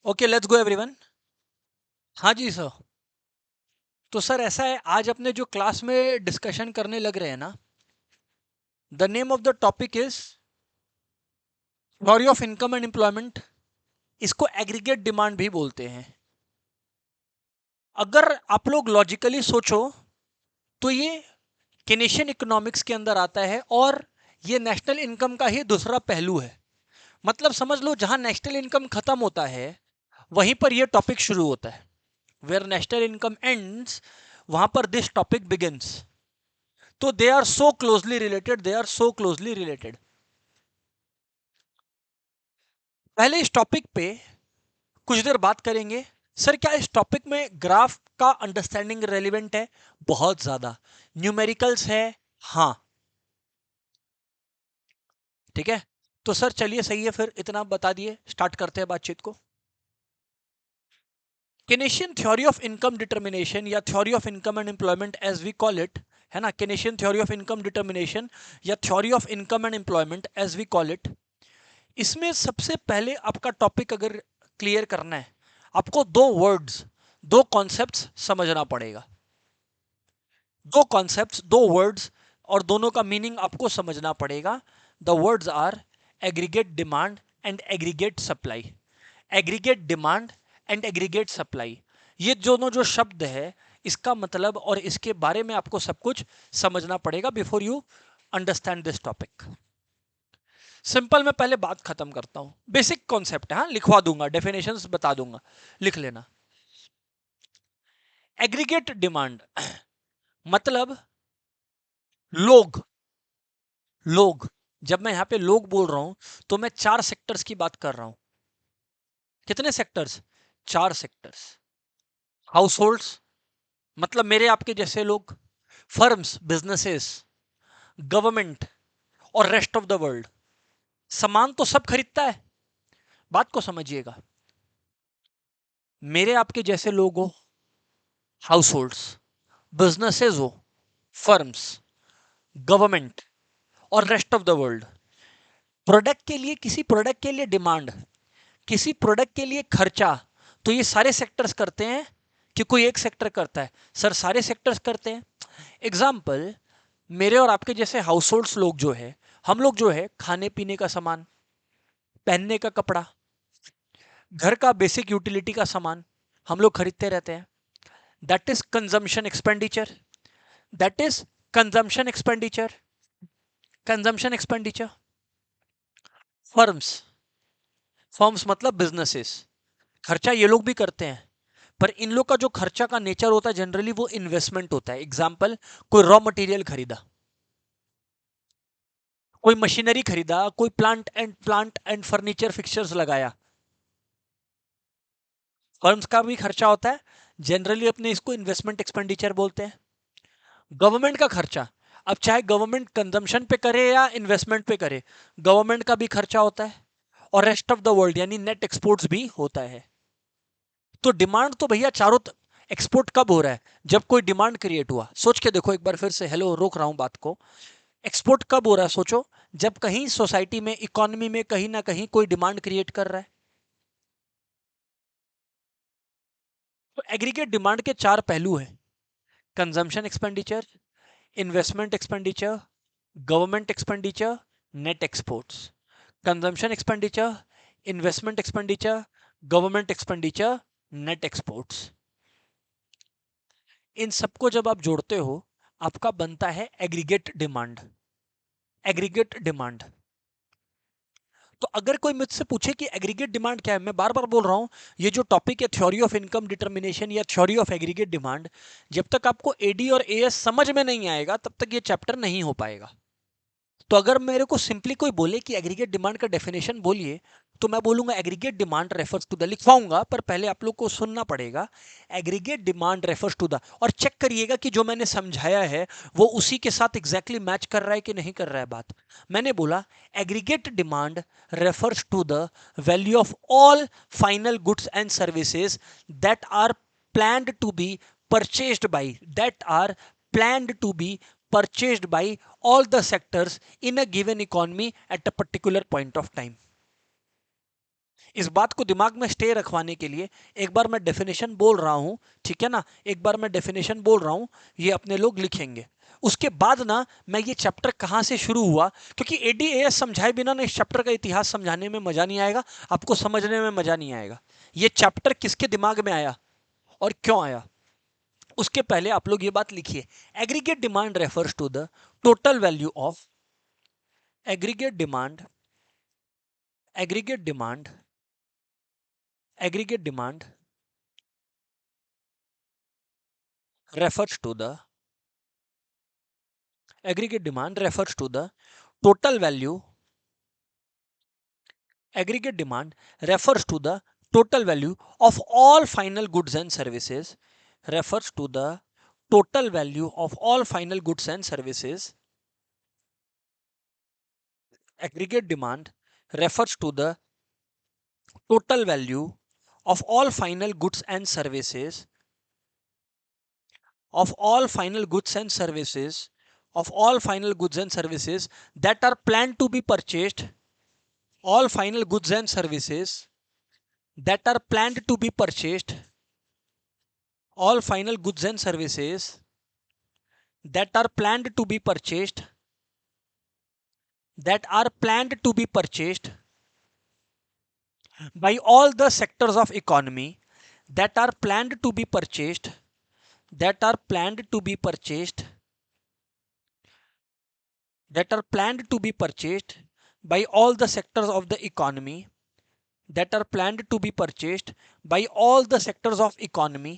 Okay, let's go everyone. हाँ जी sir. तो sir ऐसा है, आज अपने जो क्लास में डिस्कशन करने लग रहे हैं ना, the name of the topic is theory of income and employment. इसको एग्रीगेट डिमांड भी बोलते हैं। अगर आप लोग लॉजिकली सोचो तो ये केनेशियन इकोनॉमिक्स के अंदर आता है और ये नेशनल इनकम का ही दूसरा पहलू है। मतलब समझ लो, जहां नेशनल इनकम खत्म होता है वहीं पर यह टॉपिक शुरू होता है। वेयर नेशनल इनकम एंड्स, वहां पर दिस टॉपिक बिगिंस। तो they are so closely related, they are so closely related. पहले इस टॉपिक पे कुछ देर बात करेंगे। सर क्या इस टॉपिक में ग्राफ का अंडरस्टैंडिंग रेलिवेंट है? बहुत ज्यादा। न्यूमेरिकल्स है? हाँ। ठीक है। तो सर चलिए, सही है, फिर इतना बता दिए, स्टार्ट करते हैं बातचीत को। Keynesian theory of income determination या theory of income and employment as we call it, है ना, Keynesian theory of income determination या theory of income and employment as we call it. इसमें सबसे पहले आपका टॉपिक अगर क्लियर करना है, आपको दो वर्ड्स, दो कॉन्सेप्ट्स समझना पड़ेगा। दो कॉन्सेप्ट्स, दो वर्ड्स, और दोनों का मीनिंग आपको समझना पड़ेगा। The words are aggregate demand and aggregate supply. Aggregate demand and aggregate supply, ये दोनों जो शब्द है, इसका मतलब और इसके बारे में आपको सब कुछ समझना पड़ेगा before you understand this topic. Simple, मैं पहले बात खत्म करता हूं। बेसिक कॉन्सेप्ट है, हाँ, लिखवा दूंगा, डेफिनेशंस बता दूंगा, लिख लेना। एग्रीगेट डिमांड मतलब लोग। लोग, जब मैं यहां पे लोग बोल रहा हूं तो मैं चार सेक्टर्स की बात कर रहा हूं। कितने सेक्टर्स? चार सेक्टर्स। हाउस होल्ड्स, मतलब मेरे आपके जैसे लोग। फर्म्स, बिजनेसेस, गवर्नमेंट और रेस्ट ऑफ द वर्ल्ड। सामान तो सब खरीदता है, बात को समझिएगा। मेरे आपके जैसे लोग हो, हाउस होल्ड्स, बिजनेसेस हो, फर्म्स, गवर्नमेंट और rest of the world. Product के लिए, किसी प्रोडक्ट के लिए डिमांड, किसी प्रोडक्ट के लिए खर्चा, तो ये सारे सेक्टर्स करते हैं कि कोई एक सेक्टर करता है? सर सारे सेक्टर्स करते हैं। एग्जाम्पल, मेरे और आपके जैसे हाउस होल्ड्स लोग जो है, हम लोग जो है खाने पीने का सामान, पहनने का कपड़ा, घर का बेसिक यूटिलिटी का सामान हम लोग खरीदते रहते हैं। That is consumption expenditure. That is consumption expenditure. Consumption expenditure. Firms, firms मतलब बिजनेसेस, खर्चा ये लोग भी करते हैं, पर इन लोग का जो खर्चा का नेचर होता है जनरली वो इन्वेस्टमेंट होता है। एग्जाम्पल, कोई रॉ मटेरियल खरीदा, कोई मशीनरी खरीदा, कोई प्लांट एंड फर्नीचर फिक्सचर्स लगाया, फर्म्स का भी खर्चा होता है। जनरली अपने इसको इन्वेस्टमेंट एक्सपेंडिचर बोलते हैं। गवर्नमेंट का खर्चा, अब चाहे गवर्नमेंट कंजम्पशन पे करे या इन्वेस्टमेंट पे करे, गवर्नमेंट का भी खर्चा होता है। और रेस्ट ऑफ द वर्ल्ड यानी नेट एक्सपोर्ट्स भी होता है। तो डिमांड तो भैया चारों एक्सपोर्ट कब हो रहा है? जब कोई डिमांड क्रिएट हुआ। सोच के देखो एक बार फिर से, हेलो, रोक रहा हूं बात को। एक्सपोर्ट कब हो रहा है सोचो, जब कहीं सोसाइटी में, इकोनॉमी में कहीं ना कहीं कोई डिमांड क्रिएट कर रहा है। तो एग्रीगेट डिमांड के चार पहलू हैं: consumption expenditure, investment expenditure, government expenditure, net exports. Consumption expenditure, investment expenditure, government expenditure, net exports. इन सबको जब आप जोड़ते हो, आपका बनता है एग्रीगेट डिमांड। Aggregate demand. तो अगर कोई मुझसे पूछे कि एग्रीगेट डिमांड क्या है, मैं बार बार बोल रहा हूं, ये जो टॉपिक है थ्योरी ऑफ इनकम डिटर्मिनेशन या थ्योरी ऑफ एग्रीगेट डिमांड, जब तक आपको एडी और एएस समझ में नहीं आएगा तब तक ये चैप्टर नहीं हो पाएगा। तो अगर मेरे को सिंपली कोई बोले कि एग्रीगेट डिमांड का डेफिनेशन बोलिए, तो मैं बोलूंगा aggregate demand refers to the, लिखवाऊंगा पर पहले आप लोग को सुनना पड़ेगा। Aggregate demand refers to the, और चेक करिएगा कि जो मैंने समझाया है वो उसी के साथ एग्जैक्टली मैच कर रहा है कि नहीं कर रहा है बात। मैंने बोला aggregate demand refers to the value of all final goods and services that are planned to be purchased by, that are planned to be purchased by all the sectors in a given economy at a particular point of time. इस बात को दिमाग में stay रखवाने के लिए एक बार मैं definition बोल रहा हूं, ठीक है ना, एक बार मैं डेफिनेशन बोल रहा हूं, ये अपने लोग लिखेंगे। उसके बाद ना मैं ये चैप्टर कहां से शुरू हुआ, क्योंकि एडीएएस समझाए बिना ना इस चैप्टर का इतिहास समझाने में मजा नहीं आएगा, आपको समझने में मजा नहीं आएगा। ये चैप्टर किसके दिमाग में आया और क्यों आया, उसके पहले आप लोग ये बात लिखिए। Aggregate demand refers to the total value of aggregate demand aggregate demand aggregate demand refers to the aggregate demand refers to the total value aggregate demand refers to the total value of all final goods and services refers to the total value of all final goods and services. Aggregate demand refers to the total value of all final goods and services of all final goods and services of all final goods and services that are planned to be purchased all final goods and services that are planned to be purchased all final goods and services that are planned to be purchased that are planned to be purchased by all the sectors of economy that are planned to be purchased that are planned to be purchased that are planned to be purchased by all the sectors of the economy that are planned to be purchased by all the sectors of economy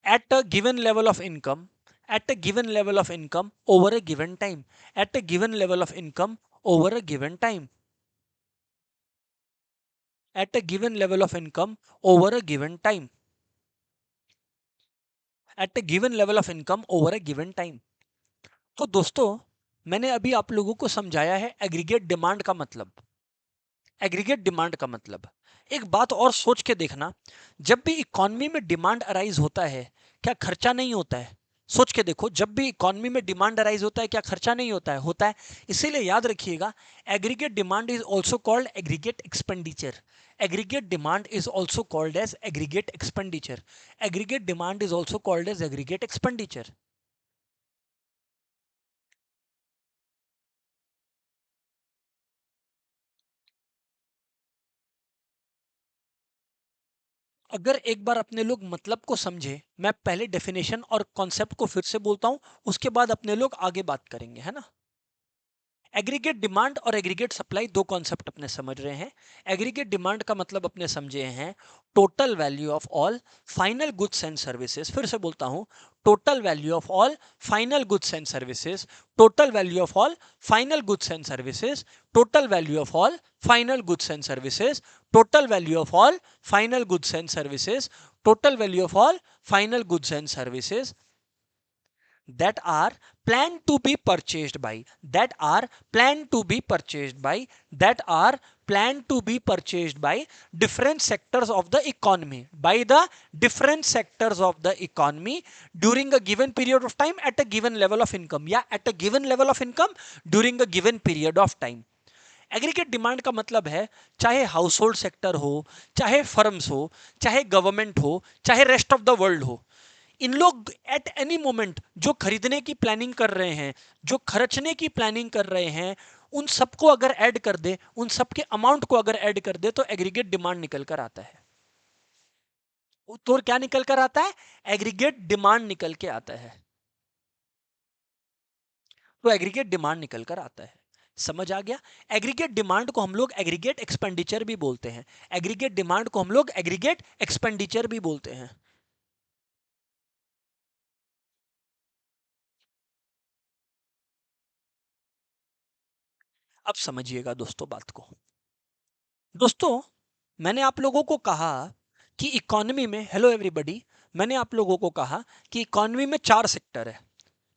at a given level of income at a given level of income over a given time at a given level of income over a given time at a given level of income over a given time at a given level of income over a given time. तो दोस्तों मैंने अभी आप लोगों को समझाया है aggregate demand का मतलब एग्रीगेट डिमांड का मतलब। एक बात और सोच के देखना, जब भी इकोनॉमी में डिमांड अराइज होता है क्या खर्चा नहीं होता है? सोच के देखो, जब भी इकोनॉमी में डिमांड अराइज होता है क्या खर्चा नहीं होता है? होता है। इसीलिए याद रखिएगा, aggregate demand is also called aggregate expenditure. Aggregate demand is also called as aggregate expenditure. Aggregate demand is also called as aggregate expenditure. अगर एक बार अपने लोग मतलब को समझे, मैं पहले डेफिनेशन और कॉन्सेप्ट को फिर से बोलता हूं, उसके बाद अपने लोग आगे बात करेंगे, है ना। एग्रीगेट डिमांड और एग्रीगेट सप्लाई दो कॉन्सेप्ट अपने समझ रहे हैं। एग्रीगेट डिमांड का मतलब अपने समझे हैं total value of all final goods and services. फिर से बोलता हूं, total value of all final goods and services total value of all final goods and services total value of all final goods and services total value of all final goods and services total value of all final goods and services that are planned to be purchased by that are planned to be purchased by that are planned to be purchased by different sectors of the economy by the different sectors of the economy during a given period of time at a given level of income या at a given level of income during a given period of time. Aggregate demand का मतलब है चाहे house hold sector हो, चाहे firms हो, चाहे government हो, चाहे रेस्ट ऑफ द वर्ल्ड हो, इन लोग एट एनी मोमेंट जो खरीदने की प्लानिंग कर रहे हैं, जो खर्चने की प्लानिंग कर रहे हैं, उन सबको अगर ऐड कर दे, उन सबके अमाउंट को अगर ऐड कर दे तो एग्रीगेट डिमांड निकल कर आता है। तो क्या निकल कर आता है? एग्रीगेट डिमांड निकल के आता है। तो एग्रीगेट डिमांड निकल कर आता है। समझ आ गया? एग्रीगेट डिमांड को हम लोग एग्रीगेट एक्सपेंडिचर भी बोलते हैं। एग्रीगेट डिमांड को हम लोग एग्रीगेट एक्सपेंडिचर भी बोलते हैं। अब समझिएगा दोस्तों बात को। दोस्तों मैंने आप लोगों को कहा कि इकोनॉमी में, हेलो एवरीबॉडी, मैंने आप लोगों को कहा कि इकोनॉमी में चार सेक्टर है।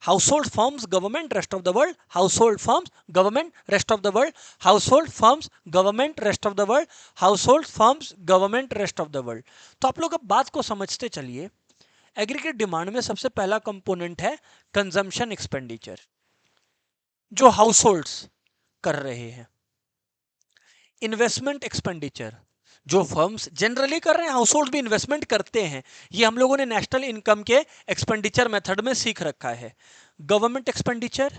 Household firms government rest of the world, household firms government rest of the world, household firms government rest of the world, household firms government rest of the world. तो आप लोग अब बात को समझते चलिए। एग्रीगेट डिमांड में सबसे पहला कंपोनेंट है कंजम्पशन एक्सपेंडिचर, जो हाउसहोल्ड्स कर रहे हैं। इन्वेस्टमेंट एक्सपेंडिचर, जो फर्म्स जनरली कर रहे हैं, हाउस होल्ड भी इन्वेस्टमेंट करते हैं, ये हम लोगों ने नेशनल इनकम के एक्सपेंडिचर मेथड में सीख रखा है। गवर्नमेंट एक्सपेंडिचर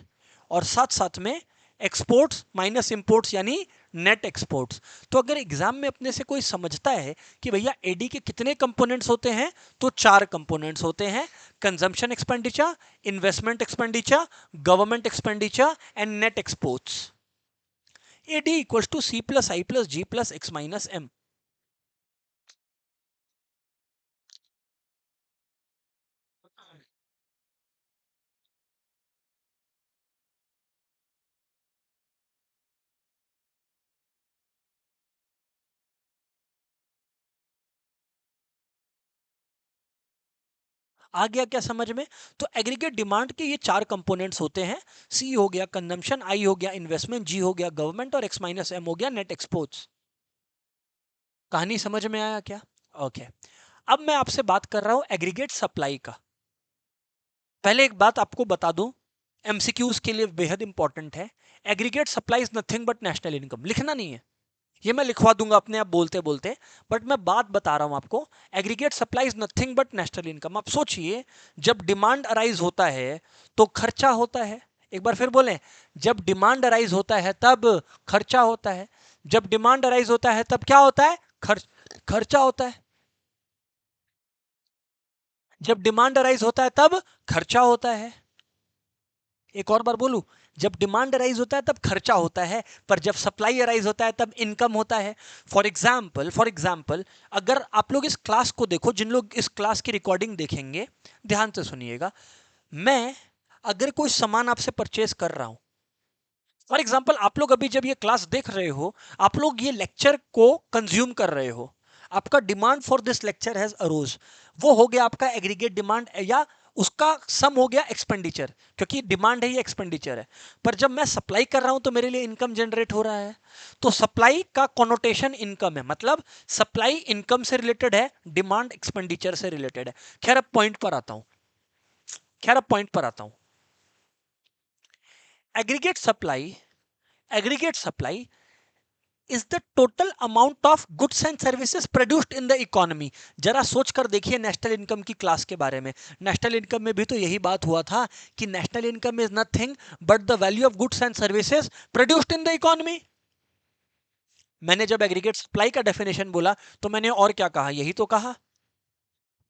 और साथ साथ में एक्सपोर्ट्स माइनस इंपोर्ट्स यानी नेट एक्सपोर्ट्स। तो अगर एग्जाम में अपने से कोई समझता है कि भैया एडी के कितने कंपोनेंट्स होते हैं, तो 4 कंपोनेंट्स होते हैं, consumption expenditure, investment expenditure, government expenditure and net exports. AD equals to C plus I plus G plus X minus M. आ गया क्या समझ में? तो एग्रीगेट डिमांड के ये 4 कंपोनेंट्स होते हैं, सी हो गया कंजम्पशन, आई हो गया इन्वेस्टमेंट, जी हो गया गवर्नमेंट और एक्स माइनस एम हो गया नेट एक्सपोर्ट्स। कहानी समझ में आया क्या? ओके। अब मैं आपसे बात कर रहा हूं एग्रीगेट सप्लाई का। पहले एक बात आपको बता दूं, एमसीक्यूज के लिए बेहद इंपॉर्टेंट है। Aggregate supply is nothing but national income. लिखना नहीं है, ये मैं लिखवा दूंगा अपने आप बोलते बोलते, बट मैं बात बता रहा हूं आपको। Aggregate supply is nothing but national income. आप सोचिए, जब डिमांड अराइज होता है तो खर्चा होता है। एक बार फिर बोलें, जब डिमांड अराइज होता है तब खर्चा होता है। जब डिमांड अराइज होता है तब क्या होता है? खर्चा होता है। जब डिमांड अराइज होता है तब खर्चा होता है। एक और बार बोलूं, जब डिमांड अराइज होता है तब खर्चा होता है, पर जब सप्लाई अराइज होता है तब इनकम होता है। फॉर एग्जाम्पल अगर आप लोग इस क्लास को देखो, जिन लोग इस क्लास की रिकॉर्डिंग देखेंगे ध्यान से सुनिएगा। मैं अगर कोई सामान आपसे परचेज कर रहा हूं, फॉर एग्जाम्पल आप लोग अभी जब ये क्लास देख रहे हो, आप लोग ये लेक्चर को कंज्यूम कर रहे हो, आपका demand for this lecture has arose, वो हो गया आपका एग्रीगेट डिमांड, या उसका सम हो गया एक्सपेंडिचर, क्योंकि डिमांड है ये एक्सपेंडिचर है। पर जब मैं सप्लाई कर रहा हूं तो मेरे लिए इनकम जनरेट हो रहा है, तो सप्लाई का कॉनोटेशन इनकम है, मतलब सप्लाई इनकम से रिलेटेड है, डिमांड एक्सपेंडिचर से रिलेटेड है। खैर अब पॉइंट पर आता हूं, aggregate supply is the total amount of goods and services produced in the economy। जरा सोच कर देखिए नेशनल इनकम की क्लास के बारे में। नेशनल इनकम में भी तो यही बात हुआ था कि national income is nothing but the value of goods and services produced in the economy. मैंने जब एग्रीगेट सप्लाई का डेफिनेशन बोला तो मैंने और क्या कहा? यही तो कहा।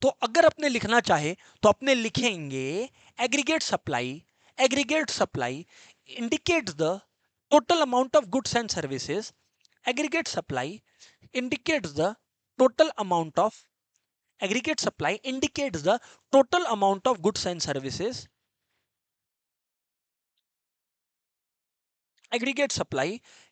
तो अगर अपने लिखना चाहे तो अपने लिखेंगे aggregate supply indicates the total amount of goods and services। aggregate supply indicates the total amount of aggregate supply indicates the total amount of goods and services। aggregate supply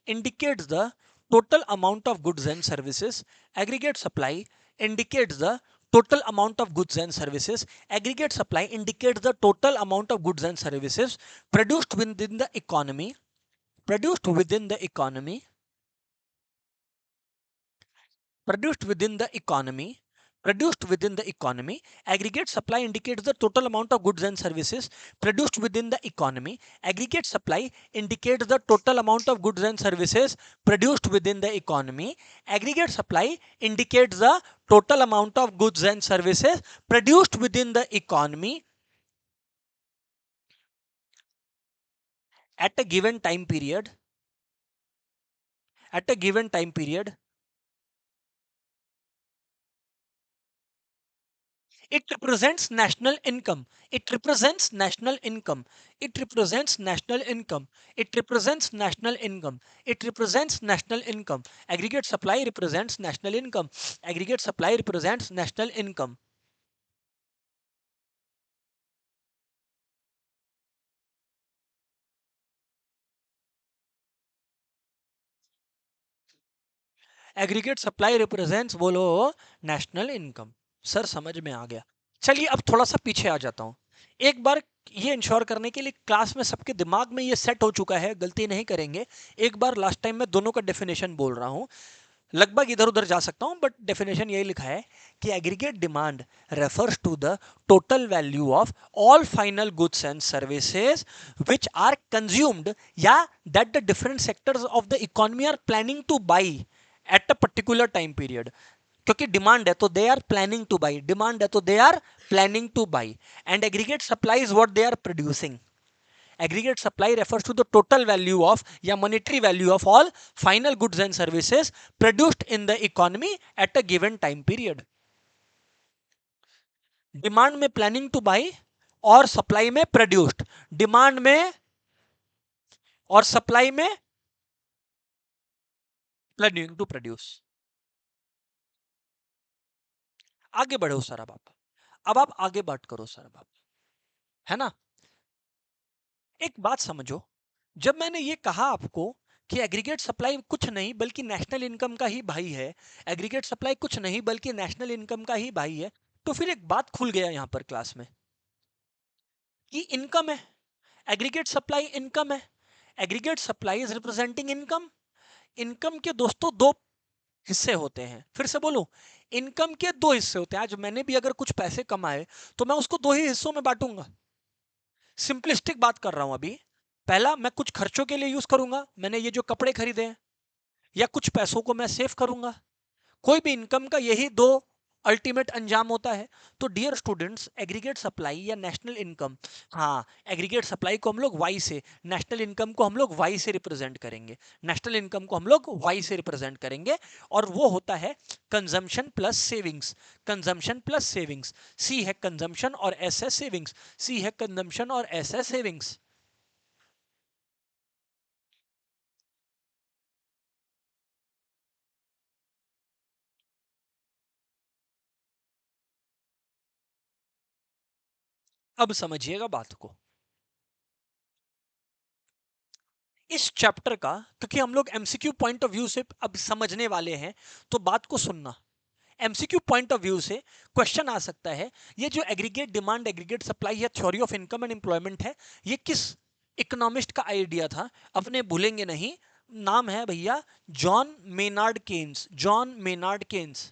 indicates the total amount of goods and services। aggregate supply indicates the total amount of goods and services। aggregate supply indicates the total amount of goods and services produced within the economy produced within the economy produced within the economy produced within the economy। aggregate supply indicates the total amount of goods and services produced within the economy। aggregate supply indicates the total amount of goods and services produced within the economy। aggregate supply indicates the total amount of goods and services produced within the economy at a given time period at a given time period It represents national income. It represents national income. It represents national income. It represents national income. It represents national income. Aggregate supply represents national income. Aggregate supply represents national income. Aggregate supply represents, बोलो, national income. Sir समझ में आ गया। चलिए अब थोड़ा सा पीछे आ जाता हूं। एक बार ये इंश्योर करने के लिए क्लास में सबके दिमाग में ये सेट हो चुका है, गलती नहीं करेंगे। एक बार लास्ट टाइम मैं दोनों का डेफिनेशन बोल रहा हूं। लगभग इधर उधर जा सकता हूं, बट डेफिनेशन यही लिखा है कि aggregate demand refers to the total value of all final goods and services which are consumed या that the different sectors of the economy are planning to buy at a particular time period. क्योंकि demand है तो they are planning to buy, demand है तो they are planning to buy, and aggregate supply is what they are producing. Aggregate supply refers to the total value of या monetary value of all final goods and services produced in the economy at a given time period. Demand में planning to buy और supply में produced, demand में और supply में planning to produce. आगे बढ़ो sir, अब आप आगे बात करो सर, अब है ना। एक बात समझो, जब मैंने ये कहा आपको कि एग्रीगेट सप्लाई कुछ नहीं बल्कि नेशनल इनकम का ही भाई है, एग्रीगेट सप्लाई कुछ नहीं बल्कि नेशनल इनकम का ही भाई है, तो फिर एक बात खुल गया यहां पर क्लास में कि इनकम है, एग्रीगेट सप्लाई इनकम है, aggregate supply is representing income. Income के दोस्तों दो हिस्से होते हैं, फिर से बोलूं, इनकम के दो हिस्से होते हैं। आज मैंने भी अगर कुछ पैसे कमाए तो मैं उसको दो ही हिस्सों में बांटूंगा। सिंपलिस्टिक बात कर रहा हूं अभी। पहला, मैं कुछ खर्चों के लिए यूज करूंगा, मैंने ये जो कपड़े खरीदे हैं, या कुछ पैसों को मैं सेव करूंगा। कोई भी इनकम का यही दो अल्टीमेट अंजाम होता है। तो डियर स्टूडेंट्स, एग्रीगेट सप्लाई या नेशनल इनकम, हाँ, एग्रीगेट सप्लाई को हम लोग वाई से, नेशनल इनकम को हम लोग वाई से रिप्रेजेंट करेंगे, नेशनल इनकम को हम लोग वाई से रिप्रेजेंट करेंगे, और वो होता है consumption plus savings. Consumption plus savings, C है कंजम्पशन और एस है सेविंग्स, सी है कंजम्पशन और एस है सेविंग्स। अब समझिएगा बात को, इस चैप्टर का, क्योंकि हम लोग एमसीक्यू पॉइंट ऑफ व्यू से अब समझने वाले हैं, तो बात को सुनना। एमसीक्यू पॉइंट ऑफ व्यू से क्वेश्चन आ सकता है, ये जो एग्रीगेट डिमांड, एग्रीगेट सप्लाई या theory of income and employment है, ये किस इकोनॉमिस्ट का आइडिया था? अपने भूलेंगे नहीं, नाम है भैया John Maynard Keynes, John Maynard Keynes.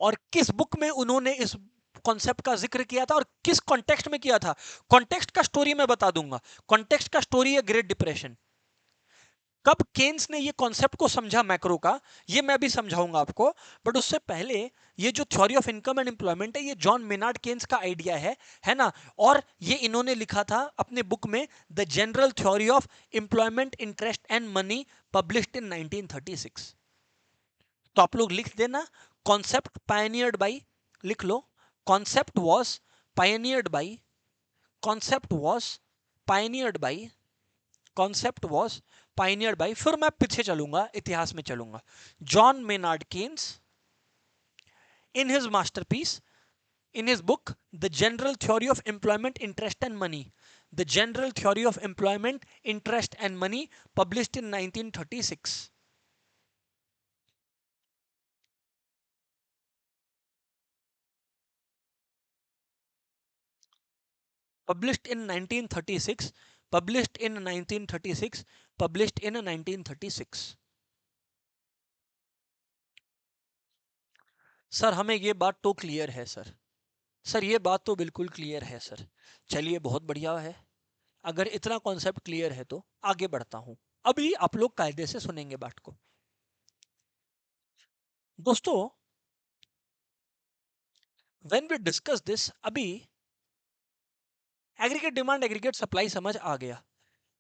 और किस बुक में उन्होंने इस कॉन्सेप्ट का जिक्र किया था और किस कॉन्टेक्स्ट में किया था? कॉन्टेक्स्ट का स्टोरी मैं बता दूंगा। कॉन्टेक्स्ट का स्टोरी है ग्रेट डिप्रेशन। कब केन्स ने ये कॉन्सेप्ट को समझा मैक्रो का, ये मैं भी समझाऊंगा आपको, बट उससे पहले ये जो theory of income and employment है, ये जॉन मेनार्ड केन्स का आइडिया है ना। और ये इन्होंने लिखा था अपने बुक में the general theory of employment interest and money, published in 1936। तो आप लोग लिख देना, कॉन्सेप्ट पायनियर्ड बाई, लिख लो, concept was pioneered by, concept was pioneered by, concept was pioneered by, फिर मैं पीछे चलूंगा, इतिहास में चलूंगा। John Maynard Keynes in his masterpiece, in his book The General Theory of Employment Interest and Money, The General Theory of Employment Interest and Money, published in 1936. Published in 1936, published in 1936, published in 1936। Sir हमें ये बात तो clear है sir, sir ये बात तो बिल्कुल clear है सर। चलिए बहुत बढ़िया है, अगर इतना कॉन्सेप्ट क्लियर है तो आगे बढ़ता हूं। अभी आप लोग कायदे से सुनेंगे बात को। दोस्तों, व्हेन वी डिस्कस दिस, अभी एग्रीगेट डिमांड एग्रीगेट सप्लाई समझ आ गया।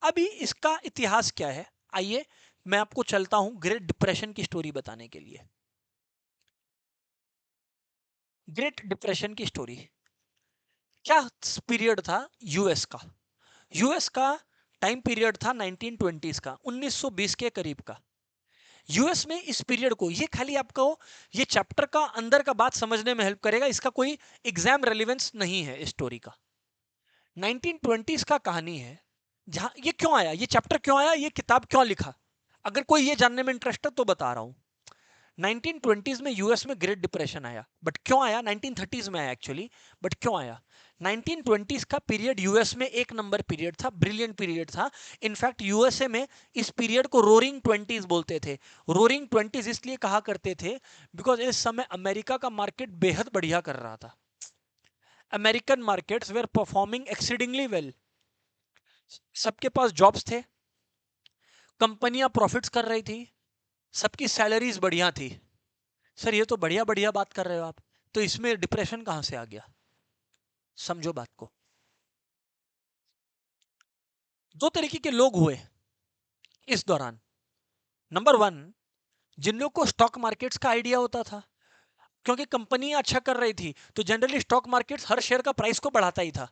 अभी इसका इतिहास क्या है, आइए मैं आपको चलता हूं ग्रेट डिप्रेशन की स्टोरी बताने के लिए। ग्रेट डिप्रेशन की स्टोरी क्या पीरियड था? यूएस का, यूएस का टाइम पीरियड था 1920s का, 1920 के करीब का। यूएस में इस पीरियड को, ये खाली आपको ये चैप्टर का अंदर का बात समझने में हेल्प करेगा, इसका कोई एग्जाम रेलिवेंस नहीं है इस स्टोरी का। 1920s का कहानी है, जहां ये क्यों आया, ये चैप्टर क्यों आया, ये किताब क्यों लिखा, अगर कोई ये जानने में इंटरेस्ट है तो बता रहा हूं। 1920s में यूएस में ग्रेट डिप्रेशन आया, बट क्यों आया? 1930s में आया एक्चुअली, बट क्यों आया? 1920s का पीरियड यूएस में एक नंबर पीरियड था, ब्रिलियंट पीरियड था। इनफैक्ट यूएसए में इस पीरियड को रोरिंग ट्वेंटीज बोलते थे। रोरिंग ट्वेंटीज इसलिए कहा करते थे बिकॉज इस समय अमेरिका का मार्केट बेहद बढ़िया कर रहा था। American markets were performing exceedingly well. सबके पास जॉब्स थे, कंपनियां प्रॉफिट्स कर रही थी, सबकी सैलरीज बढ़िया थी। सर ये तो बढ़िया बढ़िया बात कर रहे हो आप, तो इसमें डिप्रेशन कहां से आ गया? समझो बात को। दो तरीके के लोग हुए इस दौरान। नंबर वन, जिन लोगों को स्टॉक मार्केट्स का आइडिया होता था, क्योंकि कंपनी अच्छा कर रही थी तो जनरली स्टॉक मार्केट्स हर शेयर का प्राइस को बढ़ाता ही था।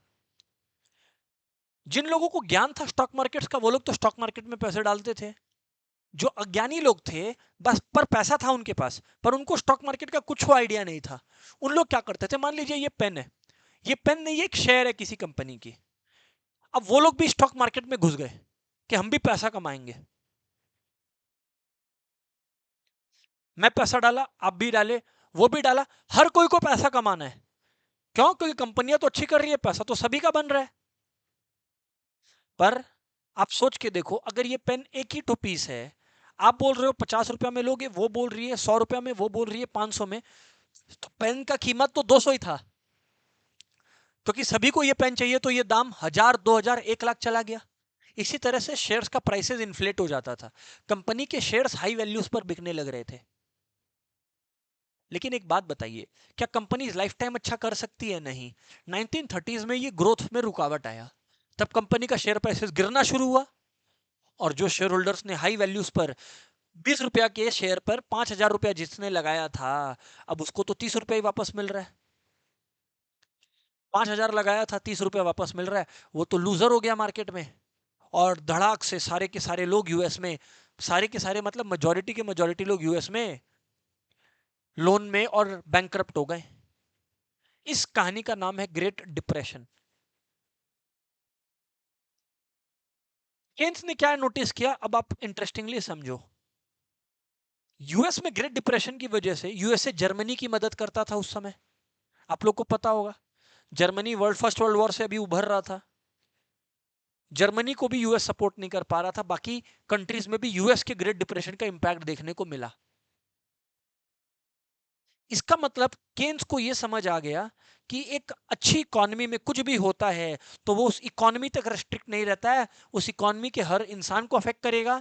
जिन लोगों को ज्ञान था स्टॉक मार्केट्स का, वो लोग तो स्टॉक मार्केट में पैसे डालते थे। जो अज्ञानी लोग थे, बस पर पैसा था उनके पास, पर उनको स्टॉक मार्केट का कुछ आइडिया नहीं था, उन लोग क्या करते थे, मान लीजिए ये पेन है, ये पेन नहीं, ये एक शेयर है किसी कंपनी की। अब वो लोग भी स्टॉक मार्केट में घुस गए कि हम भी पैसा कमाएंगे। मैं पैसा डाला, आप भी डाले, वो भी डाला, हर कोई को पैसा कमाना है। क्यों? क्योंकि कंपनियां तो अच्छी कर रही है, पैसा तो सभी का बन रहा है। पर आप सोच के देखो, अगर ये पेन एक ही टू पीस है, आप बोल रहे हो 50 रुपया में लोगे, वो बोल रही है 100 रुपया में, वो बोल रही है 500 में, तो पेन का कीमत तो 200 ही था, क्योंकि सभी को ये पेन चाहिए, तो ये दाम 1000, 2000, 1 लाख चला गया। इसी तरह से शेयर्स का प्राइसेस इन्फ्लेट हो जाता था, कंपनी के शेयर्स हाई वैल्यूज पर बिकने लग रहे थे। लेकिन एक बात बताइए, क्या कंपनी लाइफ टाइम अच्छा कर सकती है? नहीं। 1930s में ये ग्रोथ में रुकावट आया, तब कंपनी का शेयर प्राइसेस गिरना शुरू हुआ, और जो शेयर होल्डर्स ने हाई वैल्यूज पर 20 रुपया के शेयर पर 5000 रुपया जिसने लगाया था, अब उसको तो 30 रुपया ही वापस मिल रहा है। 5000 लगाया था, 30 रुपया वापस मिल रहा है, वो तो लूजर हो गया मार्केट में। और धड़ाक से सारे के सारे लोग यूएस में, सारे के सारे मतलब मेजोरिटी के मेजोरिटी लोग यूएस में लोन में और बैंकरप्ट हो गए। इस कहानी का नाम है ग्रेट डिप्रेशन। केन्स ने क्या नोटिस किया, अब आप इंटरेस्टिंगली समझो। यूएस में ग्रेट डिप्रेशन की वजह से यूएसए जर्मनी की मदद करता था उस समय, आप लोग को पता होगा। जर्मनी फर्स्ट वर्ल्ड वॉर से अभी उभर रहा था, जर्मनी को भी यूएस सपोर्ट नहीं कर पा रहा था, बाकी कंट्रीज में भी यूएस के ग्रेट डिप्रेशन का इंपैक्ट देखने को मिला। इसका मतलब केन्स को यह समझ आ गया कि एक अच्छी इकोनॉमी में कुछ भी होता है तो वो उस इकोनॉमी तक रेस्ट्रिक्ट नहीं रहता है, उस इकोनॉमी के हर इंसान को अफेक्ट करेगा,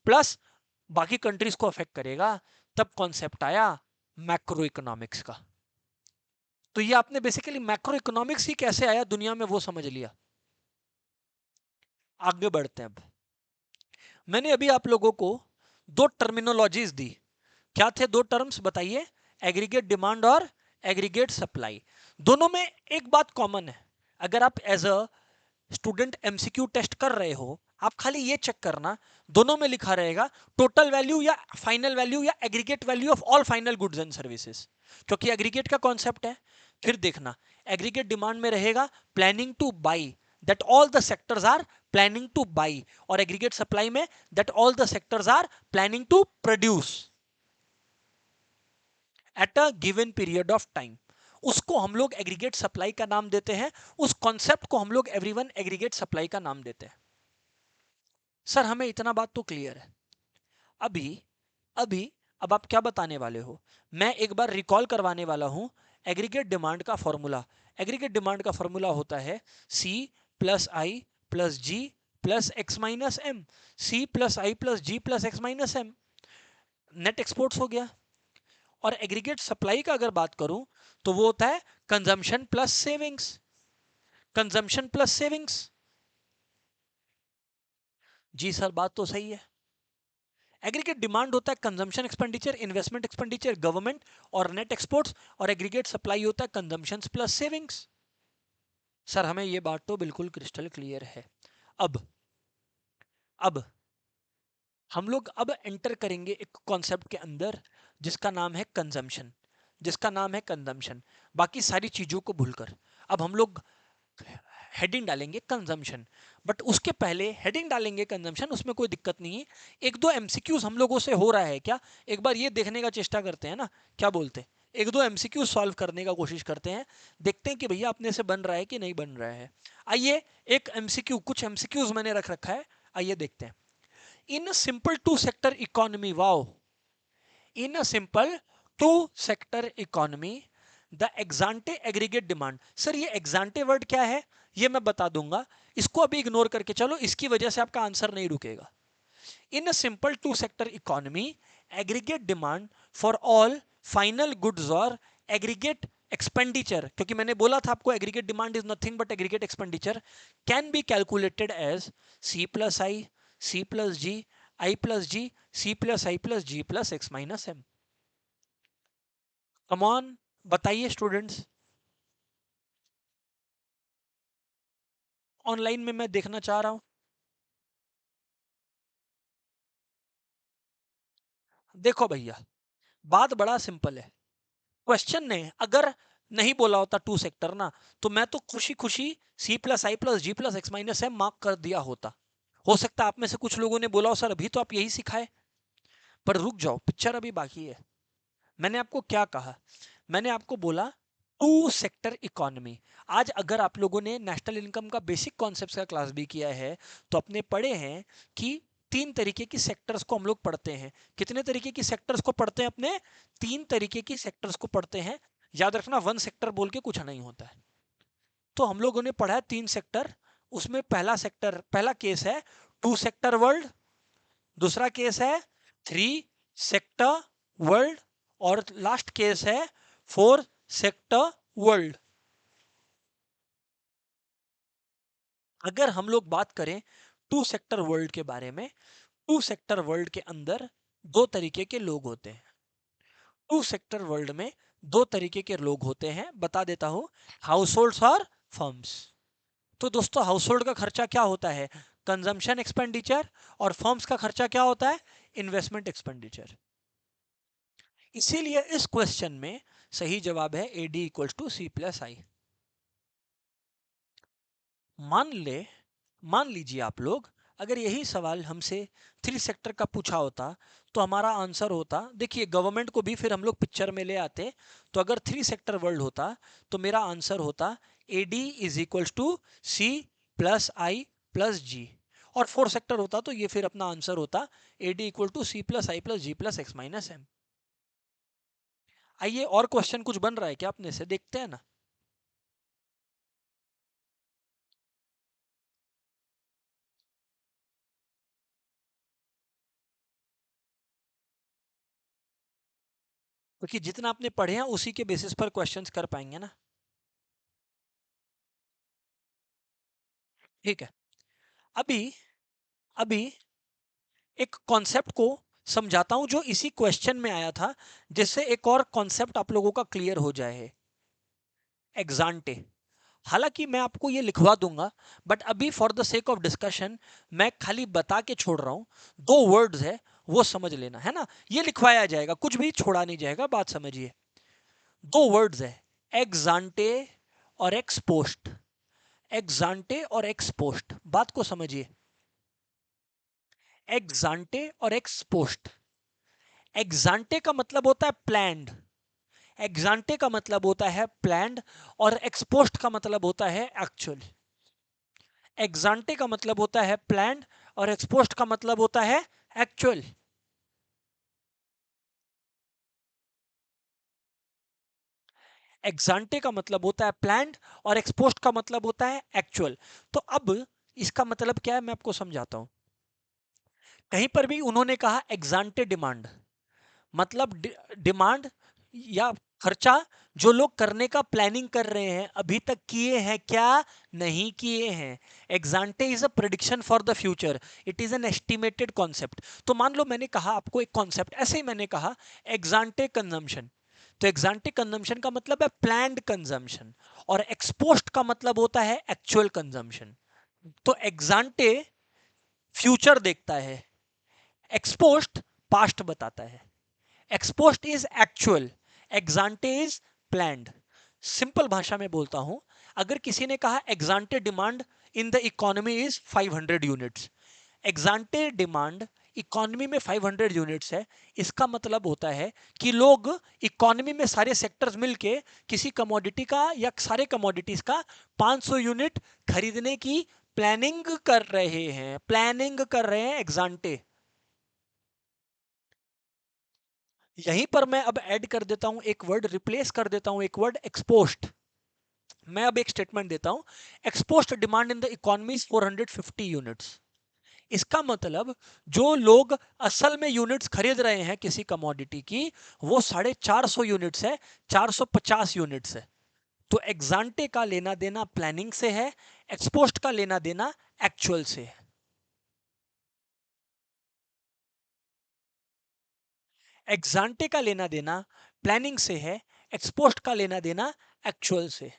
प्लस बाकी कंट्रीज को अफेक्ट करेगा। तब कॉन्सेप्ट आया मैक्रो इकोनॉमिक्स का। तो ये आपने बेसिकली मैक्रो इकोनॉमिक्स ही कैसे आया दुनिया में वो समझ लिया। आगे बढ़ते हैं। अब मैंने अभी आप लोगों को दो टर्मिनोलॉजीज दी, क्या थे दो टर्म्स बताइए? एग्रीगेट डिमांड और एग्रीगेट सप्लाई। दोनों में एक बात कॉमन है, अगर आप as a student MCQ test कर रहे हो, आप खाली ये चेक करना, दोनों में लिखा रहेगा टोटल वैल्यू या फाइनल वैल्यू या aggregate value of all final goods and services, क्योंकि एग्रीगेट का कॉन्सेप्ट है। फिर देखना, एग्रीगेट डिमांड में रहेगा planning to buy, that all the sectors are planning to buy, और एग्रीगेट सप्लाई में that all the sectors are planning to produce at a given period of time. उसको हम लोग एग्रीगेट सप्लाई का नाम देते हैं, उस कॉन्सेप्ट को हम लोग एवरीवन एग्रीगेट सप्लाई का नाम देते हैं। सर हमें इतना बात तो क्लियर है। अभी अभी अब आप क्या बताने वाले हो? मैं एक बार रिकॉल करवाने वाला हूं एग्रीगेट डिमांड का फॉर्मूला। एग्रीगेट डिमांड का फॉर्मूला होता है C plus I plus G plus X minus M. C plus I plus G plus X minus M, net exports हो गया। और एग्रीगेट सप्लाई का अगर बात करूं तो वो होता है consumption plus savings, consumption plus savings. जी सर बात तो सही है। एग्रीगेट डिमांड होता है consumption expenditure, investment expenditure, government और नेट एक्सपोर्ट्स, और एग्रीगेट सप्लाई होता है कंजम्पशन प्लस सेविंग्स। सर हमें ये बात तो बिल्कुल क्रिस्टल क्लियर है। अब हम लोग अब एंटर करेंगे एक कॉन्सेप्ट के अंदर जिसका नाम है कंजम्पशन, जिसका नाम है कंजम्पशन, बाकी सारी चीजों को भूलकर। अब हम लोग हेडिंग डालेंगे कंजम्पशन, बट उसके पहले हेडिंग डालेंगे कंजम्पशन, उसमें कोई दिक्कत नहीं है। एक दो एमसीक्यूज हम लोगों से हो रहा है क्या, एक बार ये देखने का चेष्टा करते हैं ना, क्या बोलते हैं? एक दो एमसीक्यू सॉल्व करने का कोशिश करते हैं, देखते हैं कि भैया अपने से बन रहा है कि नहीं बन रहा है। आइए एक एमसीक्यू, कुछ एमसीक्यूज मैंने रख रखा है, आइए देखते हैं। In a simple two sector economy, wow, in a simple two sector economy the ex ante aggregate demand. Sir ये एग्जांटे वर्ड क्या है ये मैं बता दूंगा, इसको अभी इग्नोर करके चलो, इसकी वजह से आपका आंसर नहीं रुकेगा। In a simple two-sector economy, aggregate demand for all final goods or aggregate expenditure, क्योंकि मैंने बोला था आपको aggregate demand is nothing but aggregate expenditure, can be calculated as C plus I, C plus G, I plus G, C plus I plus G plus X minus M. Come on, बताइए students, online में मैं देखना चाह रहा हूं। देखो भैया, बात बड़ा सिंपल है। क्वेश्चन ने अगर नहीं बोला होता टू सेक्टर ना, तो मैं तो खुशी खुशी C plus I plus G plus X minus M mark कर दिया होता। हो सकता है आप में से कुछ लोगों ने बोला हो सर अभी तो आप यही सिखाए, पर रुक जाओ, पिक्चर अभी बाकी है। मैंने आपको क्या कहा, मैंने आपको बोला टू सेक्टर इकोनॉमी। आज अगर आप लोगों ने नेशनल इनकम का बेसिक कॉन्सेप्ट का क्लास भी किया है, तो अपने पढ़े हैं कि तीन तरीके की सेक्टर्स को हम लोग पढ़ते हैं। कितने तरीके की सेक्टर्स को पढ़ते हैं अपने? तीन तरीके की सेक्टर्स को पढ़ते हैं। याद रखना, वन सेक्टर बोल के कुछ नहीं होता है। तो हम लोगों ने पढ़ा है तीन सेक्टर, उसमें पहला सेक्टर, पहला केस है टू सेक्टर वर्ल्ड, दूसरा केस है थ्री सेक्टर वर्ल्ड, और लास्ट केस है फोर सेक्टर वर्ल्ड। अगर हम लोग बात करें टू सेक्टर वर्ल्ड के बारे में, टू सेक्टर वर्ल्ड के अंदर दो तरीके के लोग होते हैं। टू सेक्टर वर्ल्ड में दो तरीके के लोग होते हैं, बता देता हूं, हाउस होल्ड्स और फर्म्स। तो दोस्तों हाउस होल्ड का खर्चा क्या होता है? Consumption expenditure. और फर्म्स का खर्चा क्या होता है? Investment expenditure. इसीलिए इस क्वेश्चन में सही जवाब है A D equals to C plus I. मान ले, मान लीजिए आप लोग, अगर यही सवाल हमसे थ्री सेक्टर का पूछा होता, तो हमारा आंसर होता, देखिए गवर्नमेंट को भी फिर हम लोग पिक्चर में ले आते। तो अगर थ्री सेक्टर वर्ल्ड होता तो मेरा आंसर होता A D is equals to C plus I plus G. और फोर सेक्टर होता तो ये फिर अपना आंसर होता A D equal to C plus I plus G plus X minus M. आइए और क्वेश्चन कुछ बन रहा है क्या अपने से, देखते हैं ना। क्योंकि जितना आपने पढ़े हैं उसी के बेसिस पर क्वेश्चंस कर पाएंगे ना। ठीक है, अभी अभी एक कॉन्सेप्ट को समझाता हूं जो इसी क्वेश्चन में आया था, जिससे एक और कॉन्सेप्ट आप लोगों का क्लियर हो जाए। एग्जांटे, हालांकि मैं आपको ये लिखवा दूंगा, बट अभी for the sake of discussion मैं खाली बता के छोड़ रहा हूं। दो वर्ड्स है, वो समझ लेना है ना, ये लिखवाया जाएगा, कुछ भी छोड़ा नहीं जाएगा, बात समझिए। दो वर्ड्स है, एग्जांटे और एक्सपोस्ट। एग्जांटे और एक्सपोस्ट, बात को समझिए। एग्जांटे और एक्सपोस्ट। एग्जांटे का मतलब होता है प्लान्ड, एग्जांटे का मतलब होता है प्लान्ड, और एक्सपोस्ट का मतलब होता है एक्चुअल। एग्जांटे का मतलब होता है प्लान्ड और एक्सपोस्ट का मतलब होता है एक्चुअल। एग्जांटे का मतलब होता है प्लान्ड और एक्सपोस्ट का मतलब होता है एक्चुअल। तो अब इसका मतलब क्या है मैं आपको समझाता हूं। कहीं पर भी उन्होंने कहा एग्जांटे डिमांड, मतलब डिमांड या खर्चा जो लोग करने का प्लानिंग कर रहे हैं, अभी तक किए हैं क्या, नहीं किए हैं। Ex ante is a prediction for the future, it is an estimated concept. तो मान लो मैंने कहा आपको एक कॉन्सेप्ट, ऐसे ही मैंने कहा एग्जांटे कंजम्पशन, तो एग्जांटे कंजम्पशन का मतलब है प्लान्ड कंजम्पशन, और एक्सपोस्ट का मतलब होता है एक्चुअल कंजम्पशन। तो एग्जांटे फ्यूचर देखता है, एक्सपोस्ट पास्ट बताता है। Ex post is actual, ex ante is planned. Simple भाषा में बोलता हूं, अगर किसी ने कहा ex ante demand in the economy is 500 units, ex ante demand economy में 500 यूनिट्स है, इसका मतलब होता है कि लोग इकोनॉमी में सारे सेक्टर्स मिलके किसी कमोडिटी का या सारे कमोडिटीज का 500 यूनिट खरीदने की प्लानिंग कर रहे हैं एग्जांटे। यहीं पर मैं अब ऐड कर देता हूं एक वर्ड, रिप्लेस कर देता हूं एक वर्ड, एक्सपोस्ट। मैं अब एक स्टेटमेंट देता हूं, ex post demand in the economy 450 units. इसका मतलब जो लोग असल में यूनिट्स खरीद रहे हैं किसी कमोडिटी की, वो 450 यूनिट्स है, 450 यूनिट्स है। तो एग्जांटे का लेना देना प्लानिंग से है, एक्सपोस्ट का लेना देना एक्चुअल से है। एग्जांटे का लेना देना प्लानिंग से है, एक्सपोस्ट का लेना देना एक्चुअल से।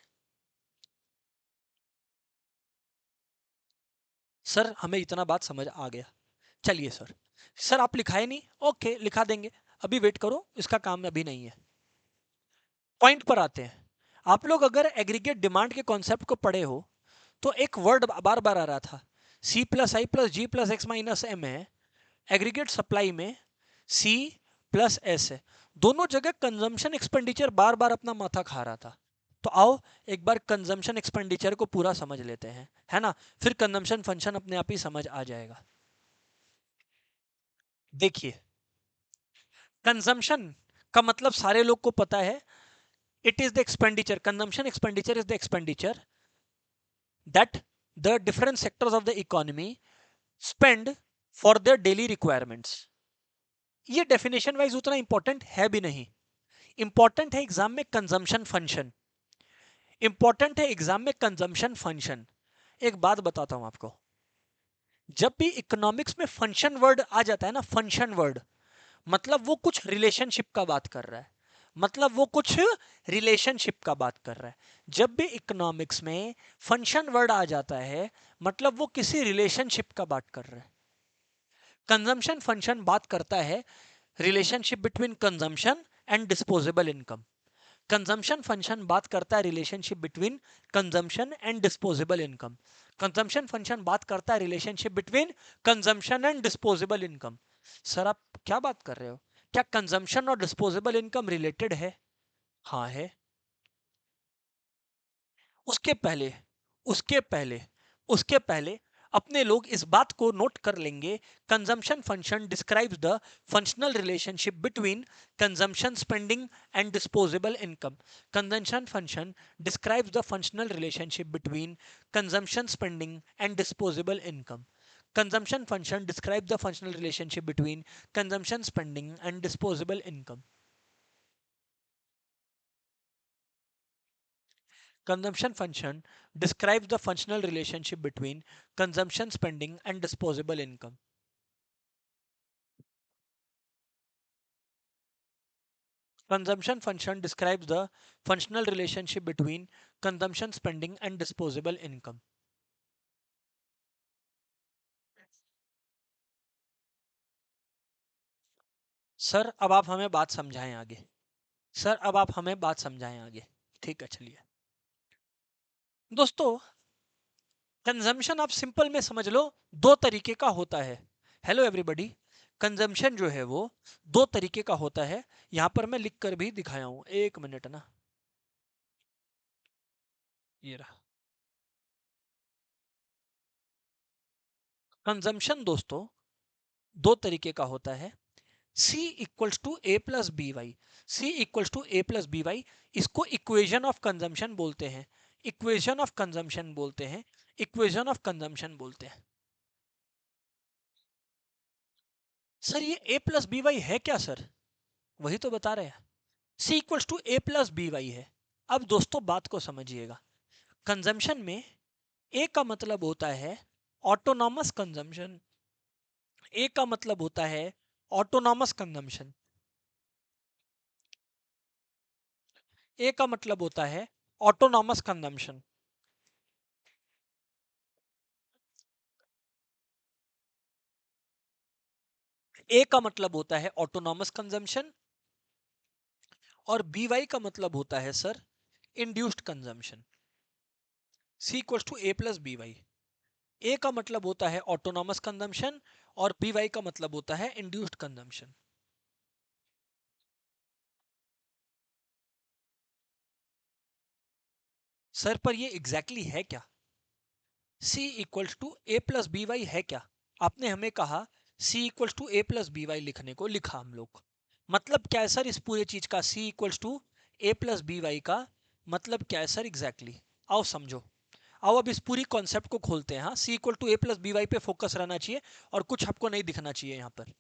सर हमें इतना बात समझ आ गया, चलिए सर। सर आप लिखाए नहीं, ओके लिखा देंगे, अभी वेट करो, इसका काम अभी नहीं है। पॉइंट पर आते हैं। आप लोग अगर एग्रीगेट डिमांड के कॉन्सेप्ट को पढ़े हो तो एक वर्ड बार बार आ रहा था, सी plus I plus G plus X minus M है। एग्रीगेट सप्लाई में सी प्लस एस है। दोनों जगह कंजम्पशन एक्सपेंडिचर बार बार अपना माथा खा रहा था। तो आओ एक बार कंजम्पशन एक्सपेंडिचर को पूरा समझ लेते हैं, है ना, फिर कंजम्पशन फंक्शन अपने आप ही समझ आ जाएगा। देखिए, कंजम्पशन का मतलब सारे लोग को पता है, it is the expenditure, consumption expenditure is the expenditure that the different sectors of the economy spend for their daily requirements। ये डेफिनेशन वाइज उतना इंपॉर्टेंट है भी नहीं। इंपॉर्टेंट है एग्जाम में कंजम्पशन फंक्शन, इंपॉर्टेंट है एग्जाम में कंजम्पशन फंक्शन। एक बात बताता हूं आपको, जब भी इकोनॉमिक्स में फंक्शन वर्ड आ जाता है ना, फंक्शन वर्ड मतलब वो कुछ रिलेशनशिप का बात कर रहा है, मतलब वो कुछ रिलेशनशिप का बात कर रहा है। जब भी इकोनॉमिक्स में फंक्शन वर्ड आ जाता है मतलब वो किसी रिलेशनशिप का बात कर रहा है। कंजम्पशन फंक्शन बात करता है relationship between consumption and disposable income. Consumption function बात करता है relationship between consumption and disposable income. Consumption function बात करता है relationship between consumption and disposable income. Sir आप क्या बात कर रहे हो, क्या कंजम्पशन और डिस्पोजेबल इनकम रिलेटेड है? हाँ है। उसके पहले उसके पहले उसके पहले अपने लोग इस बात को नोट कर लेंगे, consumption function describes the functional relationship between consumption spending and disposable income. Consumption function describes the functional relationship between consumption spending and disposable income. Consumption function describes the functional relationship between consumption spending and disposable income. Consumption function describes the functional relationship between consumption spending and disposable income. Consumption function describes the functional relationship between consumption spending and disposable income. Sir अब आप हमें बात समझाएं आगे, sir अब आप हमें बात समझाएं आगे। ठीक है चलिए दोस्तों, कंजम्पशन आप सिंपल में समझ लो दो तरीके का होता है। हेलो एवरीबॉडी, कंजम्पशन जो है वो दो तरीके का होता है। यहां पर मैं लिख कर भी दिखाया हूं, एक मिनट ना, ये रहा। कंजम्पशन दोस्तों दो तरीके का होता है, C equals to A plus B Y. C equals to A plus B Y, इसको इक्वेशन ऑफ कंजम्पशन बोलते हैं, इक्वेशन ऑफ कंजम्पशन बोलते हैं, इक्वेशन ऑफ कंजम्पशन बोलते हैं। सर ये ए प्लस बी वाई है क्या सर? वही तो बता रहे हैं, C equals to A plus B Y है। अब दोस्तों बात को समझिएगा, कंजम्पशन में ए का मतलब होता है ऑटोनॉमस कंजम्पशन, ए का मतलब होता है ऑटोनॉमस कंजम्पशन, ए का मतलब होता है ऑटोनॉमस कंजम्पशन। ए का मतलब होता है ऑटोनॉमस कंजम्पशन और बी वाई का मतलब होता है sir induced consumption. C equals to A plus B Y, A का मतलब होता है ऑटोनॉमस कंजम्पशन और BY का मतलब होता है इंड्यूस्ड कंजम्पशन। सर पर ये एग्जैक्टली है क्या? C equals to A plus B Y है क्या? आपने हमें कहा C equals to A plus B Y लिखने को, लिखा हम लोग। मतलब क्या है सर इस पूरे चीज का? C equals to A plus B Y का मतलब क्या है सर एग्जैक्टली? आओ समझो। आओ अब इस पूरी कॉन्सेप्ट को खोलते हैं। हाँ, C equal to A plus B Y पे फोकस रहना चाहिए और कुछ आपको नहीं दिखना चाहिए यहाँ पर।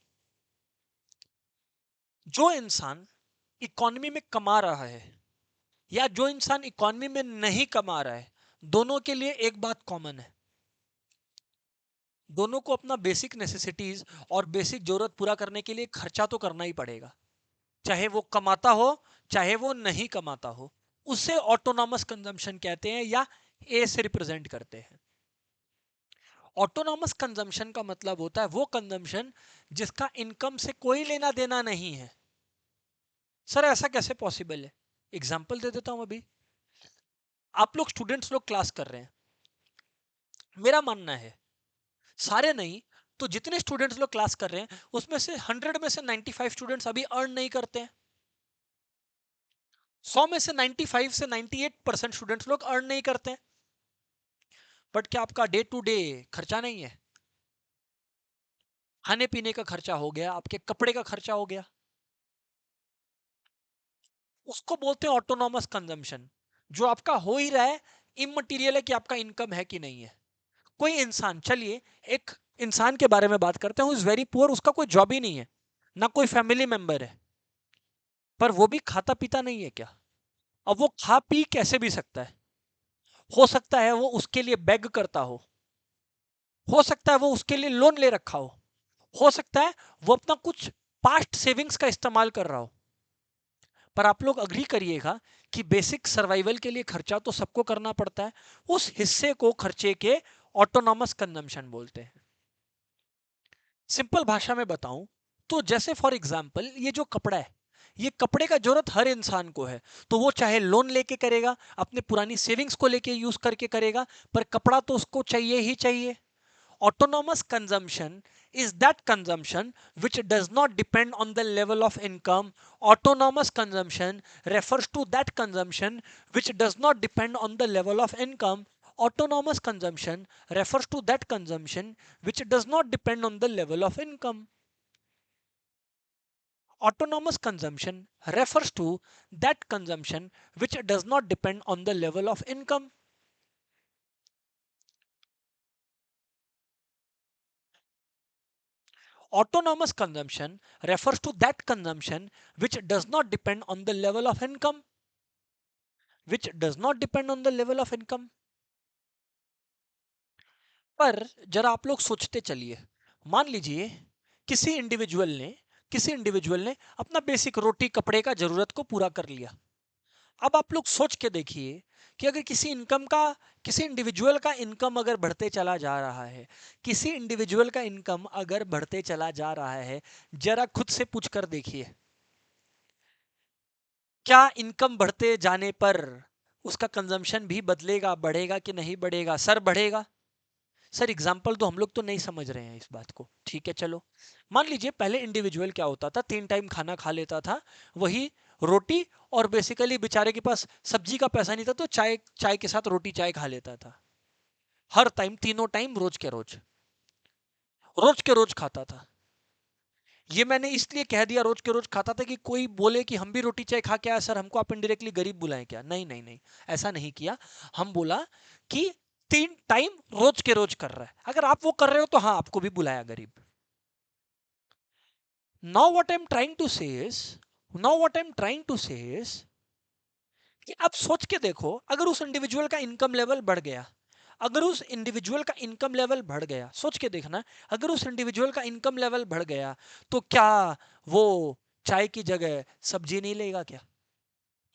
जो इंसान इकोनॉमी में कमा रहा है या जो इंसान इकोनॉमी में नहीं कमा रहा है, दोनों के लिए एक बात कॉमन है। दोनों को अपना बेसिक नेसेसिटीज और बेसिक जरूरत पूरा करने के लिए खर्चा तो करना ही पड़ेगा, चाहे वो कमाता हो चाहे वो नहीं कमाता हो। उसे ऑटोनॉमस कंजम्पशन कहते हैं या ए से रिप्रेजेंट करते हैं। ऑटोनॉमस कंजम्पशन का मतलब होता है वो कंजम्पशन जिसका इनकम से कोई लेना देना नहीं है। सर ऐसा कैसे पॉसिबल है? एग्जांपल दे देता हूं अभी। आप लोग स्टूडेंट्स लोग क्लास कर रहे हैं, मेरा मानना है सारे नहीं तो जितने स्टूडेंट्स लोग क्लास कर रहे हैं उसमें से 100 में से 95 स्टूडेंट्स अभी अर्न नहीं करते हैं। 100 में से 95 से 98% स्टूडेंट्स लोग अर्न नहीं करते हैं। बट क्या आपका डे टू डे खर्चा नहीं है? खाने पीने का खर्चा हो गया, आपके कपड़े का खर्चा हो गया। उसको बोलते हैं ऑटोनॉमस कंजम्पशन। जो आपका हो ही रहा है, इममटीरियल है कि आपका इनकम है कि नहीं है। कोई इंसान, चलिए एक इंसान के बारे में बात करते हैं, इज वेरी पुअर, उसका कोई जॉब ही नहीं है, ना कोई फैमिली मेंबर है, पर वो भी खाता पीता नहीं है क्या? अब वो खा पी कैसे भी सकता है? हो सकता है वो उसके लिए बेग करता हो सकता है वो उसके लिए लोन ले रखा हो सकता है वो अपना कुछ पास्ट सेविंग्स का इस्तेमाल कर रहा हो। पर आप लोग अग्री करिएगा कि बेसिक सर्वाइवल के लिए खर्चा तो सबको करना पड़ता है। उस हिस्से को खर्चे के ऑटोनॉमस कंजम्पशन बोलते हैं। सिंपल भाषा में बताऊं तो जैसे फॉर एग्जांपल ये जो कपड़ा है, ये कपड़े का जरूरत हर इंसान को है, तो वो चाहे लोन लेके करेगा, अपने पुरानी सेविंग्स को लेके यूज करके करेगा, पर कपड़ा तो उसको चाहिए ही चाहिए। Autonomous consumption is that consumption which does not depend on the level of income. Autonomous consumption refers to that consumption which does not depend on the level of income. Autonomous consumption refers to that consumption which does not depend on the level of income. Autonomous consumption refers to that consumption which does not depend on the level of income. Autonomous consumption refers to that consumption which does not depend on the level of income. Which does not depend on the level of income. पर जरा आप लोग सोचते चलिए, मान लीजिए किसी individual ने अपना बेसिक रोटी कपड़े का जरूरत को पूरा कर लिया। अब आप लोग सोच के देखिए कि अगर किसी इंडिविजुअल का इनकम अगर बढ़ते चला जा रहा है, किसी इंडिविजुअल का इनकम अगर बढ़ते चला जा रहा है, जरा खुद से पूछ कर देखिए, क्या इनकम बढ़ते जाने पर उसका कंजम्पशन भी बदलेगा, बढ़ेगा कि नहीं बढ़ेगा? सर बढ़ेगा। सर एग्जाम्पल तो हम लोग तो नहीं समझ रहे हैं इस बात को, ठीक है चलो। मान लीजिए पहले इंडिविजुअल क्या होता था, 3 टाइम खाना खा लेता था, वही रोटी, और बेसिकली बेचारे के पास सब्जी का पैसा नहीं था तो चाय चाय के साथ रोटी चाय खा लेता था। हर टाइम, तीनों टाइम, रोज के रोज खाता था। ये मैंने इसलिए कह दिया रोज के रोज खाता था कि कोई बोले कि हम भी रोटी चाय खा के आए सर, हमको आप इनडायरेक्टली गरीब बुलाएं क्या? नहीं नहीं नहीं, ऐसा नहीं किया। हम बोला कि 3 टाइम रोज के रोज कर रहा है, अगर आप वो कर रहे हो तो हाँ आपको भी बुलाया गरीब। Now what I am trying to say is now what I am trying to say is कि अब सोच के देखो, अगर उस इंडिविजुअल का इनकम लेवल बढ़ गया, अगर उस इंडिविजुअल का इनकम लेवल बढ़ गया, सोच के देखना, अगर उस इंडिविजुअल का इनकम लेवल बढ़ गया तो क्या वो चाय की जगह सब्जी नहीं लेगा क्या?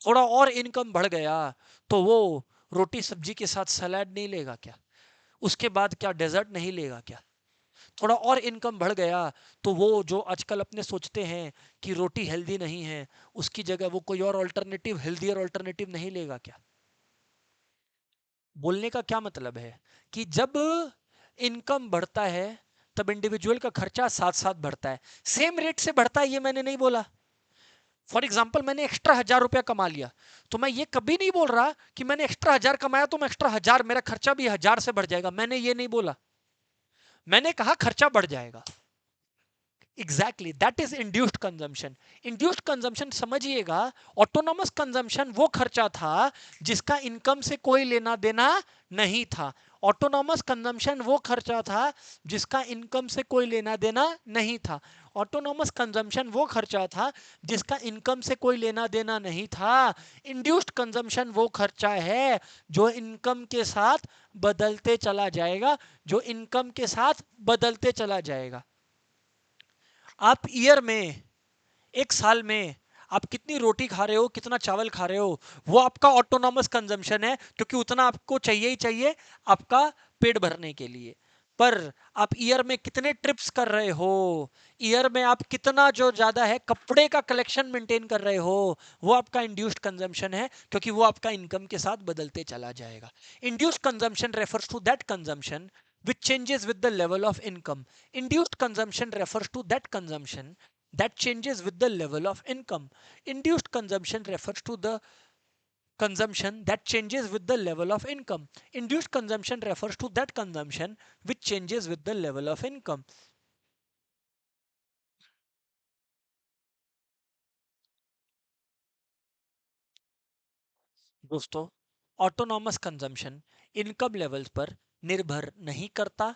थोड़ा और इनकम बढ़ गया तो वो रोटी सब्जी के साथ सलाद नहीं लेगा क्या? उसके बाद क्या डेजर्ट नहीं लेगा क्या? थोड़ा और इनकम बढ़ गया तो वो जो आजकल अपने सोचते हैं कि रोटी हेल्दी नहीं है, उसकी जगह वो कोई और अल्टरनेटिव, हेल्दियर अल्टरनेटिव नहीं लेगा क्या? बोलने का क्या मतलब है कि जब इनकम बढ़ता है तब इंडिविजुअल का खर्चा साथ साथ बढ़ता है। सेम रेट से बढ़ता है ये मैंने नहीं बोला। फॉर एग्जाम्पल मैंने एक्स्ट्रा 1,000 रुपया कमा लिया, तो मैं ये कभी नहीं बोल रहा कि मैंने एक्स्ट्रा 1,000 कमाया तो मैं एक्स्ट्रा 1,000 मेरा खर्चा भी 1,000 से बढ़ जाएगा, मैंने ये नहीं बोला। मैंने कहा खर्चा बढ़ जाएगा। Exactly that is induced consumption. Induced consumption समझिएगा, ऑटोनॉमस कंजम्पशन वो खर्चा था जिसका इनकम से कोई लेना देना नहीं था। ऑटोनॉमस कंजम्पशन वो खर्चा था जिसका इनकम से कोई लेना देना नहीं था। ऑटोनॉमस कंजम्पशन वो खर्चा था जिसका इनकम से कोई लेना देना नहीं था। इंड्यूस्ड कंजम्पशन वो खर्चा है जो इनकम के साथ बदलते चला जाएगा, जो इनकम के साथ बदलते चला जाएगा। आप ईयर में, एक साल में आप कितनी रोटी खा रहे हो, कितना चावल खा रहे हो, वो आपका ऑटोनॉमस कंजम्पशन है, क्योंकि उतना आपको चाहिए ही चाहिए आपका पेट भरने के लिए। पर आप ईयर में कितने ट्रिप्स कर रहे हो, ईयर में आप कितना जो ज्यादा है कपड़े का कलेक्शन मेंटेन कर रहे हो, वो आपका इंड्यूस्ड कंजम्पशन है, क्योंकि वो आपका इनकम के साथ बदलते चला जाएगा। Induced consumption refers to that consumption which changes with the level of income. Induced consumption refers to that consumption that changes with the level of income. Induced consumption refers to the consumption that changes with the level of income. Induced consumption refers to that consumption which changes with the level of income. दोस्तों, autonomous consumption income levels पर निर्भर नहीं करता।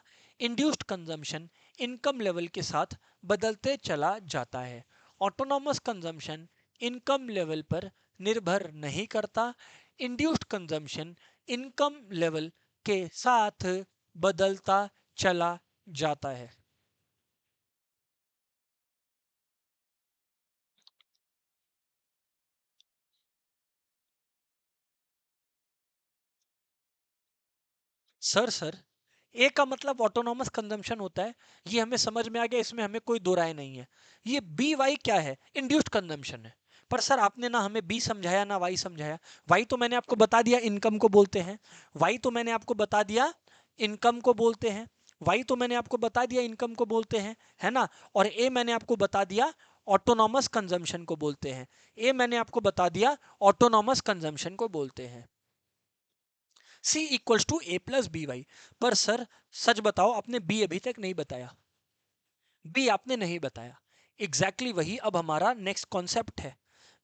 Induced consumption income level के साथ बदलते चला जाता है। ऑटोनॉमस कंजम्पशन इनकम लेवल पर निर्भर नहीं करता। इंड्यूस्ड कंजम्पशन इनकम लेवल के साथ बदलता चला जाता है। सर ए का मतलब ऑटोनॉमस कंजम्पशन होता है, ये हमें समझ में आ गया, इसमें हमें कोई दो राय नहीं है। ये बी वाई क्या है? इंड्यूस्ड कंजम्पशन है। पर सर आपने ना हमें बी समझाया ना वाई समझाया। वाई तो मैंने आपको बता दिया इनकम को बोलते हैं, वाई तो मैंने आपको बता दिया इनकम को बोलते हैं, वाई तो मैंने आपको बता दिया इनकम को बोलते हैं, है ना। और ए मैंने आपको बता दिया ऑटोनॉमस कंजम्पशन को बोलते हैं। ए मैंने आपको बता दिया ऑटोनॉमस कंजम्पशन को बोलते हैं। C equals to A plus B Y. पर सर सच बताओ, आपने बी अभी तक नहीं बताया, बी आपने नहीं बताया। एग्जैक्टली वही अब हमारा नेक्स्ट कॉन्सेप्ट है।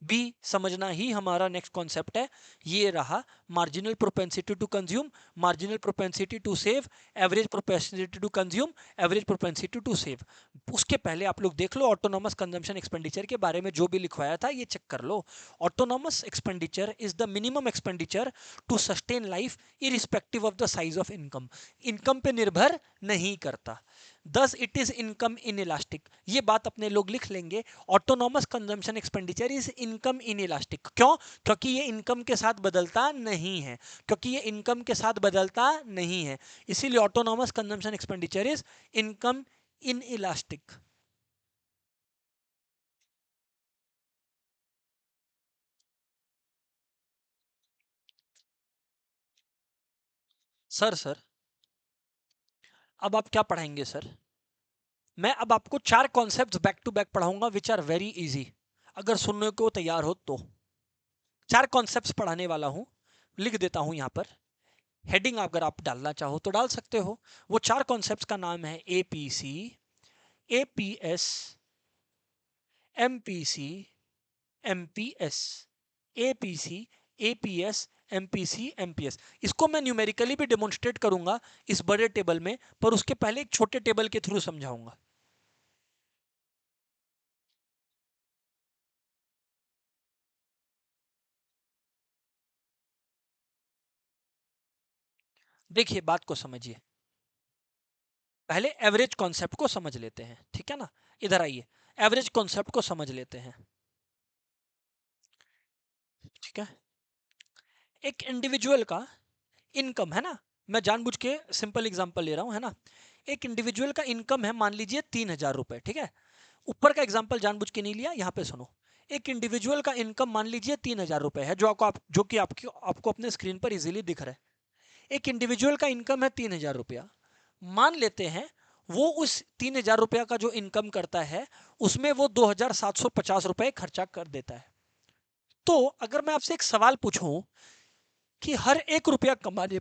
बी समझना ही हमारा नेक्स्ट कॉन्सेप्ट है। ये रहा marginal propensity to consume, marginal propensity to save, average propensity to consume, average propensity to save. उसके पहले आप लोग देख लो ऑटोनॉमस कंजम्पशन एक्सपेंडिचर के बारे में जो भी लिखवाया था, ये चेक कर लो। Autonomous expenditure is the minimum expenditure to sustain life irrespective of the size of income. Income पे निर्भर नहीं करता। Thus it is income inelastic, ये बात अपने लोग लिख लेंगे। Autonomous consumption expenditure is income inelastic. क्यों? क्योंकि ये इनकम के साथ बदलता नहीं है, क्योंकि ये इनकम के साथ बदलता नहीं है, इसीलिए autonomous consumption expenditure is income in elastic. Sir अब आप क्या पढ़ाएंगे सर? मैं अब आपको चार कॉन्सेप्ट्स बैक टू बैक पढ़ाऊंगा विच आर वेरी इजी, अगर सुनने को तैयार हो तो। चार कॉन्सेप्ट्स पढ़ाने वाला हूं, लिख देता हूं यहां पर, हेडिंग अगर आप डालना चाहो तो डाल सकते हो। वो चार कॉन्सेप्ट्स का नाम है APC, APS, MPC, MPS. APC, APS, MPC, MPS. इसको मैं न्यूमेरिकली भी डेमोन्स्ट्रेट करूंगा इस बड़े टेबल में, पर उसके पहले एक छोटे टेबल के थ्रू समझाऊंगा। देखिए बात को समझिए, पहले एवरेज कॉन्सेप्ट को समझ लेते हैं, ठीक है ना। इधर आइए, एवरेज कॉन्सेप्ट को समझ लेते हैं, ठीक है। एक इंडिविजुअल का इनकम है ना, मैं जानबूझ के सिंपल एग्जांपल ले रहा हूं, है ना। एक इंडिविजुअल का इनकम है मान लीजिए 3,000 रुपए, ठीक है। ऊपर का एग्जांपल जानबूझ के नहीं लिया, यहाँ पे सुनो। एक इंडिविजुअल का इनकम मान लीजिए 3,000 रुपए है, जो कि आपको अपने स्क्रीन पर इजीली दिख रहा है। एक इंडिविजुअल का इनकम है 3,000 रुपया। मान लेते हैं वो उस 3,000 रुपया का जो इनकम करता है उसमें वो 2,750 रुपए खर्चा कर देता है। तो अगर मैं आपसे एक सवाल पूछूं कि हर एक रुपया कमाने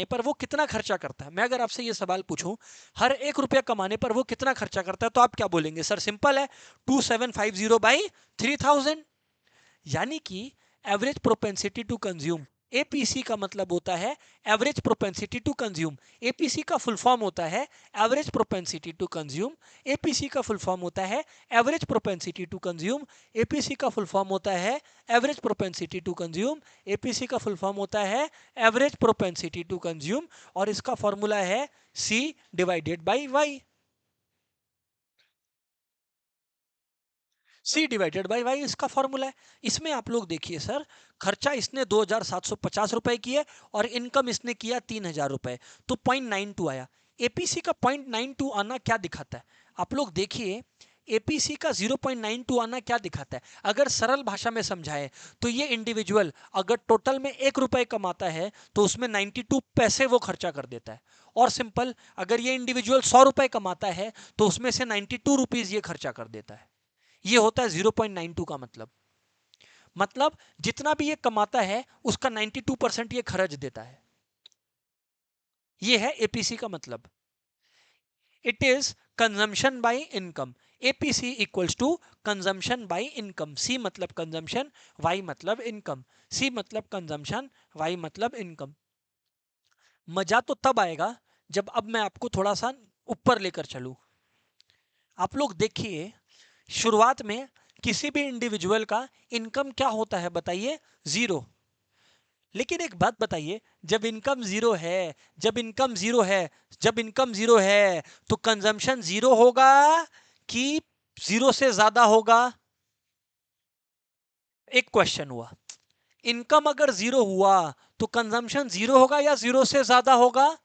पर वो कितना खर्चा करता है, मैं अगर आपसे ये सवाल पूछूं हर एक रुपया कमाने पर वो कितना खर्चा करता है, तो आप क्या बोलेंगे? सर सिंपल है, 2750 बाई 3000, यानी कि average propensity to consume. APC का मतलब होता है average propensity to consume. APC का फुल फॉर्म होता है average propensity to consume. APC का फुल फॉर्म होता है average propensity to consume. APC का फुल फॉर्म होता है average propensity to consume. APC का फुल फॉर्म होता है एवरेज प्रोपेंसिटी टू कंज्यूम, और इसका फॉर्मूला है C divided by Y. C divided by Y इसका फॉर्मूला है। इसमें आप लोग देखिए सर, खर्चा इसने 2,750 रुपए किए और इनकम इसने किया 3,000 रुपए, तो 0.92 आया। एपीसी का 0.92 आना क्या दिखाता है? आप लोग देखिए, एपीसी का 0.92 आना क्या दिखाता है? अगर सरल भाषा में समझाए तो ये इंडिविजुअल अगर टोटल में 1 रुपए कमाता है तो उसमें 92 पैसे वो खर्चा कर देता है। और सिंपल, अगर ये इंडिविजुअल 100 रुपए कमाता है तो उसमें से 92 रुपीज ये खर्चा कर देता है। ये होता है 0.92 का मतलब जितना भी ये कमाता है उसका 92% ये खर्च देता है। ये है एपीसी का मतलब। It is consumption by income. APC equals to consumption by income. C मतलब कंजम्पशन, वाई मतलब इनकम। सी मतलब कंजम्पशन, वाई मतलब इनकम। मजा तो तब आएगा जब अब मैं आपको थोड़ा सा ऊपर लेकर चलूं। आप लोग देखिए, शुरुआत में किसी भी इंडिविजुअल का इनकम क्या होता है बताइए? जीरो। लेकिन एक बात बताइए, जब इनकम जीरो है, जब इनकम जीरो है, जब इनकम जीरो है, तो कंजम्पशन जीरो होगा कि जीरो से ज्यादा होगा? एक क्वेश्चन हुआ। इनकम अगर जीरो हुआ तो कंजम्पशन जीरो होगा या जीरो से ज्यादा होगा?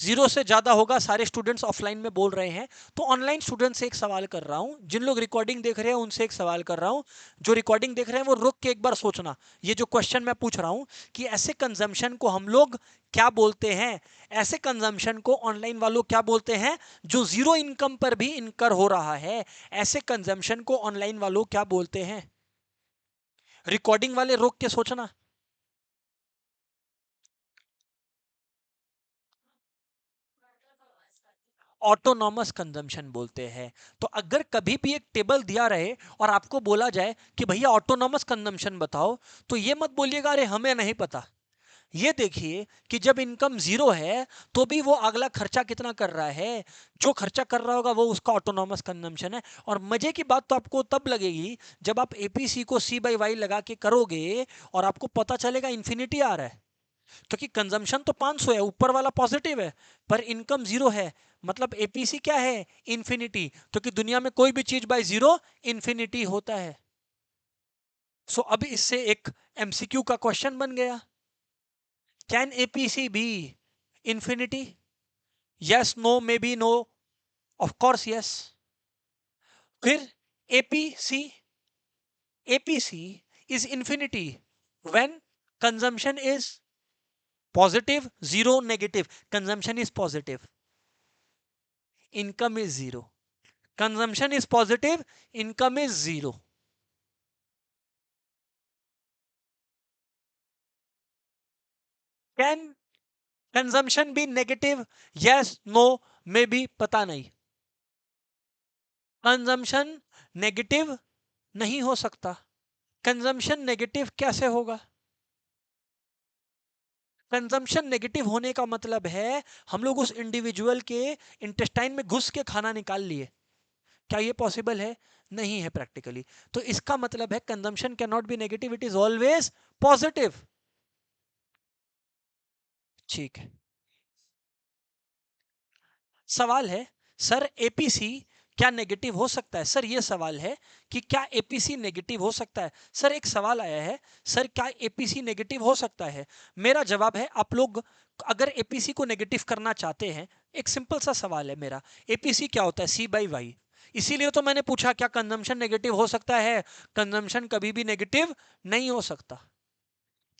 जीरो से ज्यादा होगा। सारे स्टूडेंट्स ऑफलाइन में बोल रहे हैं। तो ऑनलाइन स्टूडेंट से एक सवाल कर रहा हूं, जिन लोग रिकॉर्डिंग देख रहे हैं उनसे एक सवाल कर रहा हूं। जो रिकॉर्डिंग देख रहे हैं वो रुक के एक बार सोचना, ये जो क्वेश्चन मैं पूछ रहा हूं कि ऐसे कंजम्पशन को हम लोग क्या बोलते हैं? ऐसे कंजम्पशन को ऑनलाइन वालों क्या बोलते हैं जो जीरो इनकम पर भी इनकर हो रहा है? ऐसे कंजम्पशन को ऑनलाइन वालों क्या बोलते हैं? रिकॉर्डिंग वाले रोक के सोचना। ऑटोनॉमस कंजम्पशन बोलते हैं। तो अगर कभी भी एक टेबल दिया रहे और आपको बोला जाए कि भैया ऑटोनॉमस कंजम्पशन बताओ, तो ये मत बोलिएगा अरे हमें नहीं पता। ये देखिए कि जब इनकम जीरो है तो भी वो अगला खर्चा कितना कर रहा है, जो खर्चा कर रहा होगा वो उसका ऑटोनॉमस कंजम्पशन है। और मजे की बात तो आपको तब लगेगी जब आप एपीसी को सी बाई वाई लगा के करोगे और आपको पता चलेगा इन्फिनिटी आ रहा है। क्योंकि कंजम्पशन तो 500 है, ऊपर वाला पॉजिटिव है, पर इनकम जीरो है। मतलब एपीसी क्या है? इन्फिनिटी। क्योंकि दुनिया में कोई भी चीज बाय जीरो इन्फिनिटी होता है। सो अब इससे एक एमसीक्यू का क्वेश्चन बन गया, can APC be infinity? Yes, no, maybe, no, of course yes. फिर APC APC is infinity when consumption is positive, zero, negative. Consumption is positive, income is zero. Consumption is positive, income is zero. Can consumption be negative? Yes, no, maybe, पता नहीं। Consumption negative नहीं हो सकता। Consumption negative कैसे होगा? Consumption negative होने का मतलब है हम लोग उस इंडिविजुअल के इंटेस्टाइन में घुस के खाना निकाल लिए। क्या ये पॉसिबल है? नहीं है प्रैक्टिकली। तो इसका मतलब है consumption can not be negative, it is always positive. ठीक है। सवाल है, सर एपीसी क्या नेगेटिव हो सकता है? सर ये सवाल है कि क्या एपीसी नेगेटिव हो सकता है? सर एक सवाल आया है, सर क्या एपीसी नेगेटिव हो सकता है? मेरा जवाब है, आप लोग अगर एपीसी को नेगेटिव करना चाहते हैं, एक सिंपल सा सवाल है मेरा, एपीसी क्या होता है? सी बाई वाई। इसीलिए तो मैंने पूछा क्या कंजम्पशन नेगेटिव हो सकता है? कंजम्पशन कभी भी नेगेटिव नहीं हो सकता।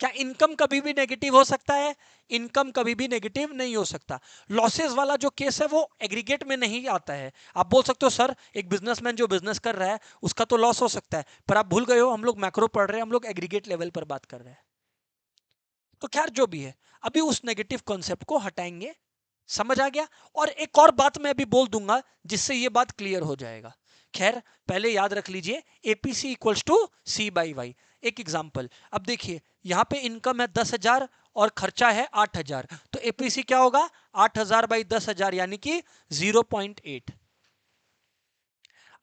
क्या इनकम कभी भी नेगेटिव हो सकता है? इनकम कभी भी नेगेटिव नहीं हो सकता। लॉसेस वाला जो केस है वो एग्रीगेट में नहीं आता है। आप बोल सकते हो सर एक बिजनेसमैन जो बिजनेस कर रहा है उसका तो लॉस हो सकता है, पर आप भूल गए हो हम लोग मैक्रो पढ़ रहे हैं, हम लोग एग्रीगेट लेवल पर बात कर रहे हैं। तो खैर जो भी है, अभी उस नेगेटिव कॉन्सेप्ट को हटाएंगे। समझ आ गया? और एक और बात मैं अभी बोल दूंगा जिससे ये बात क्लियर हो जाएगा। खैर पहले याद रख लीजिए APC equals to C by Y. एक एग्जांपल, अब देखिए यहां पे इनकम है 10,000 और खर्चा है 8,000, तो एपीसी क्या होगा? 8,000 बाई 10,000 यानी कि 0.8।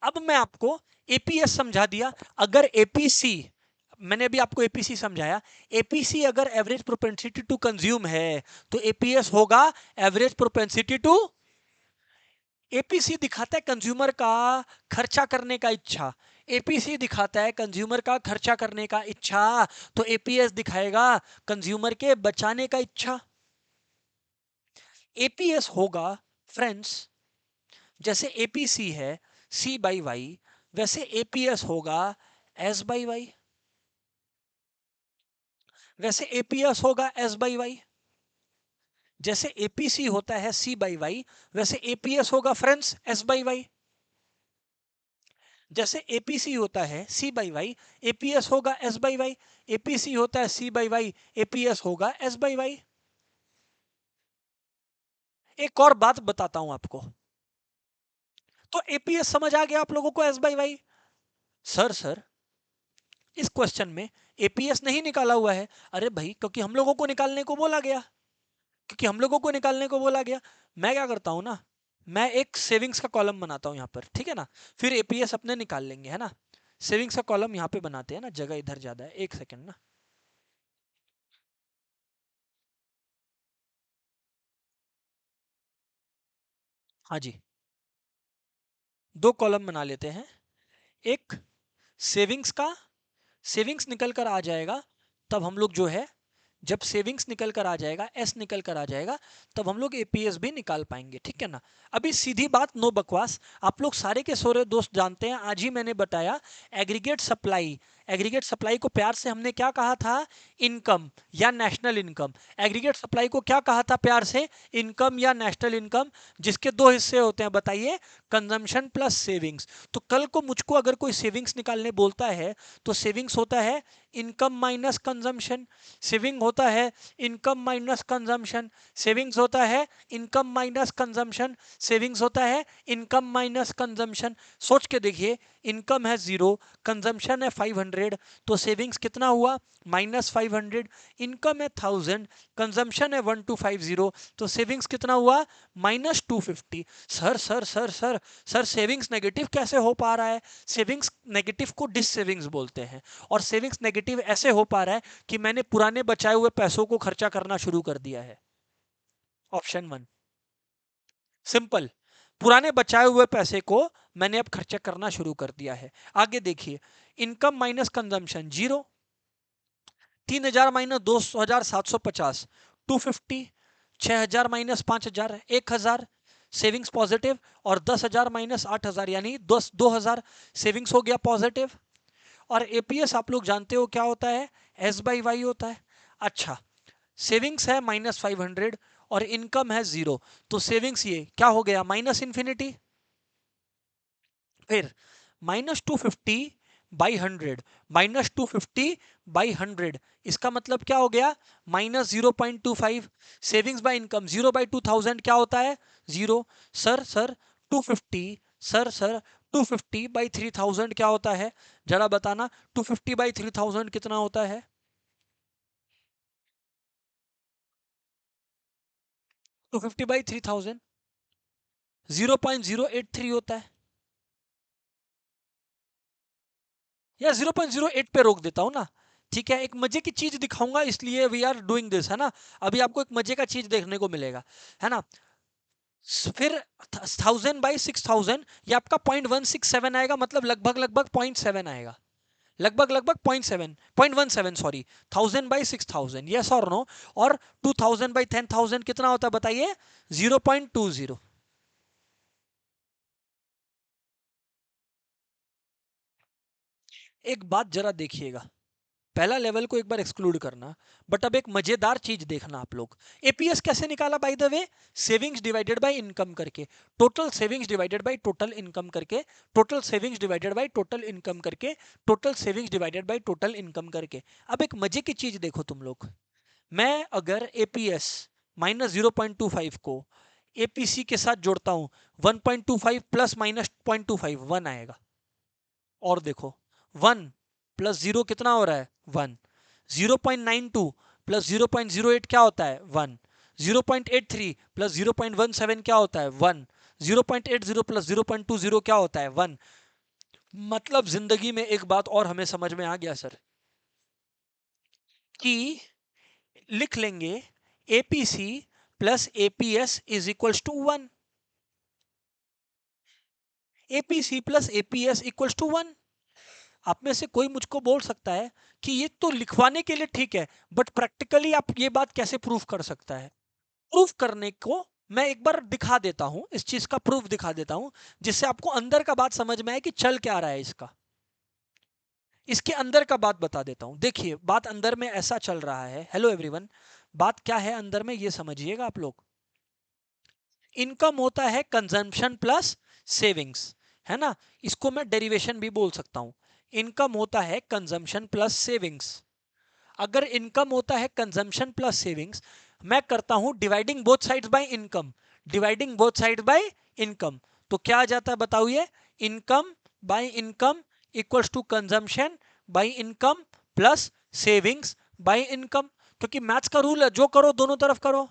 अब मैं आपको एपीएस समझा दिया। अगर एपीसी, मैंने अभी आपको एपीसी समझाया, एपीसी अगर एवरेज प्रोपेंसिटी टू कंज्यूम है तो एपीएस होगा एवरेज प्रोपेंसिटी टू। एपीसी दिखाता है कंज्यूमर का खर्चा करने का इच्छा, एपीसी दिखाता है कंज्यूमर का खर्चा करने का इच्छा, तो एपीएस दिखाएगा कंज्यूमर के बचाने का इच्छा। एपीएस होगा फ्रेंड्स, जैसे एपीसी है सी बाई वाई, वैसे एपीएस होगा एस बाई वाई, वैसे एपीएस होगा एस बाई वाई। जैसे एपीसी होता है सी बाई वाई, वैसे एपीएस होगा फ्रेंड्स एस बाई वाई। जैसे एपीसी होता है सी बाई वाई, एपीएस होगा एस बाई वाई। एपीसी होता है सी बाई वाई, एपीएस होगा एस बाई वाई। एक और बात बताता हूं आपको। तो एपीएस समझ आ गया आप लोगों को एस बाई वाई? सर इस क्वेश्चन में एपीएस नहीं निकाला हुआ है। अरे भाई क्योंकि हम लोगों को निकालने को बोला गया, क्योंकि हम लोगों को निकालने को बोला गया। मैं क्या करता हूं ना, मैं एक सेविंग्स का कॉलम बनाता हूं यहाँ पर, ठीक है ना, फिर एपीएस अपने निकाल लेंगे, है ना। सेविंग्स का कॉलम यहाँ पे बनाते हैं ना, जगह इधर ज्यादा है, एक सेकंड ना। हाँ जी, दो कॉलम बना लेते हैं। एक सेविंग्स का, सेविंग्स निकल कर आ जाएगा तब हम लोग जो है, जब सेविंग्स निकल कर आ जाएगा, एस निकल कर आ जाएगा, तब हम लोग एपीएस भी निकाल पाएंगे, ठीक है ना। अभी सीधी बात, नो बकवास। आप लोग सारे के सारे दोस्त जानते हैं, आज ही मैंने बताया एग्रीगेट सप्लाई। एग्रीगेट सप्लाई को प्यार से हमने क्या कहा था? इनकम या नेशनल इनकम। एग्रीगेट सप्लाई को क्या कहा था प्यार से? इनकम या नेशनल इनकम, जिसके दो हिस्से होते हैं, बताइए, कंजम्पशन प्लस सेविंग्स। तो कल को मुझको अगर कोई सेविंग्स निकालने बोलता है तो सेविंग्स होता है इनकम माइनस कंजम्पशन, सेविंग होता है इनकम माइनस कंजम्पशन, सेविंग्स होता है इनकम माइनस कंजम्पशन, सेविंग्स होता है इनकम माइनस कंजम्पशन। सोच के देखिए, इनकम है 0, कंजम्पशन है 500, तो सेविंग्स कितना हुआ? -500। इनकम है 1000, कंजम्पशन है 1250, तो सेविंग्स कितना हुआ? -250। सर सेविंग्स नेगेटिव कैसे हो पा रहा है? सेविंग्स नेगेटिव को डिस सेविंग्स बोलते हैं, और सेविंग्स नेगेटिव ऐसे हो पा रहा है कि मैंने पुराने बचाए हुए पैसों को खर्चा करना शुरू कर दिया है। ऑप्शन वन, सिंपल, पुराने बचाए हुए पैसे को मैंने अब खर्चा करना शुरू कर दिया है। आगे देखिए, income minus consumption 0, 3,000 minus 2,750 250, 6,000 minus 5,000 1,000, savings positive, और 10,000 माइनस 8,000 यानी 2,000, सेविंग्स हो गया पॉजिटिव। और एपीएस आप लोग जानते हो क्या होता है? एस बाई वाई होता है। अच्छा, सेविंग्स है -500 और इनकम है 0, तो सेविंग्स ये क्या हो गया? Minus infinity. फिर -250 बाई 100, -250 बाई 100, इसका मतलब क्या हो गया? -0.25। सेविंग्स बाय इनकम 0/2000 क्या होता है? 0। सर 250, सर 250/3000 क्या होता है? जरा बताना, 250/3000 कितना होता है? 250/3000 0.083 होता है। या 0.08 पे रोक देता हूँ ना, ठीक है। एक मजे की चीज दिखाऊंगा इसलिए वी आर डूइंग दिस, है ना। अभी आपको एक मजे का चीज देखने को मिलेगा, है ना। फिर 1000/6000, ये आपका 0.167 आएगा, मतलब लगभग लगभग 0.7 आएगा, लगभग लगभग 0.17 सॉरी। 1000/6000, यस और नो। और 2000/10,000 कितना होता है बताइए? 0.20। एक बात जरा देखिएगा, पहला लेवल को एक बार एक्सक्लूड करना, बट अब एक मजेदार चीज देखना आप लोग। एपीएस कैसे निकाला by the way? Savings divided by income करके, total savings divided by total income करके, total savings divided by total income करके, total savings divided by total income करके। अब एक मजे की चीज देखो तुम लोग, मैं अगर एपीएस -0.25 को एपीसी के साथ जोड़ता हूं, 1.25 प्लस माइनस 0.25 1 आएगा। और देखो 1 प्लस 0 कितना हो रहा है? 1। 0.92 प्लस 0.08 क्या होता है? 1। 0.83 प्लस 0.17 क्या होता है? 1। 0.80 प्लस 0.20 क्या होता है? 1। मतलब जिंदगी में एक बात और हमें समझ में आ गया सर, कि लिख लेंगे APC plus APS is equals to 1। APC plus APS equals to 1। आप में से कोई मुझको बोल सकता है कि ये तो लिखवाने के लिए ठीक है, बट प्रैक्टिकली आप ये बात कैसे प्रूफ कर सकता है? प्रूफ करने को मैं एक बार दिखा देता हूं, इस चीज का प्रूफ दिखा देता हूं, जिससे आपको अंदर का बात समझ में आए कि चल क्या रहा है इसका। इसके अंदर का बात बता देता हूं। देखिए बात अंदर में ऐसा चल रहा है, हेलो एवरीवन, बात क्या है अंदर में ये समझिएगा आप लोग। इनकम होता है कंजम्पशन प्लस सेविंग्स, है ना? इसको मैं डेरिवेशन भी बोल सकता हूं। इनकम होता है कंजम्पशन प्लस सेविंग्स। अगर इनकम होता है कंजम्पशन प्लस सेविंग्स, मैं करता हूं dividing both sides by income, dividing both sides by income, तो क्या आ जाता है बताओ? ये income by income equals to consumption by income plus savings by income. क्योंकि मैथ्स का रूल है, जो करो दोनों तरफ करो।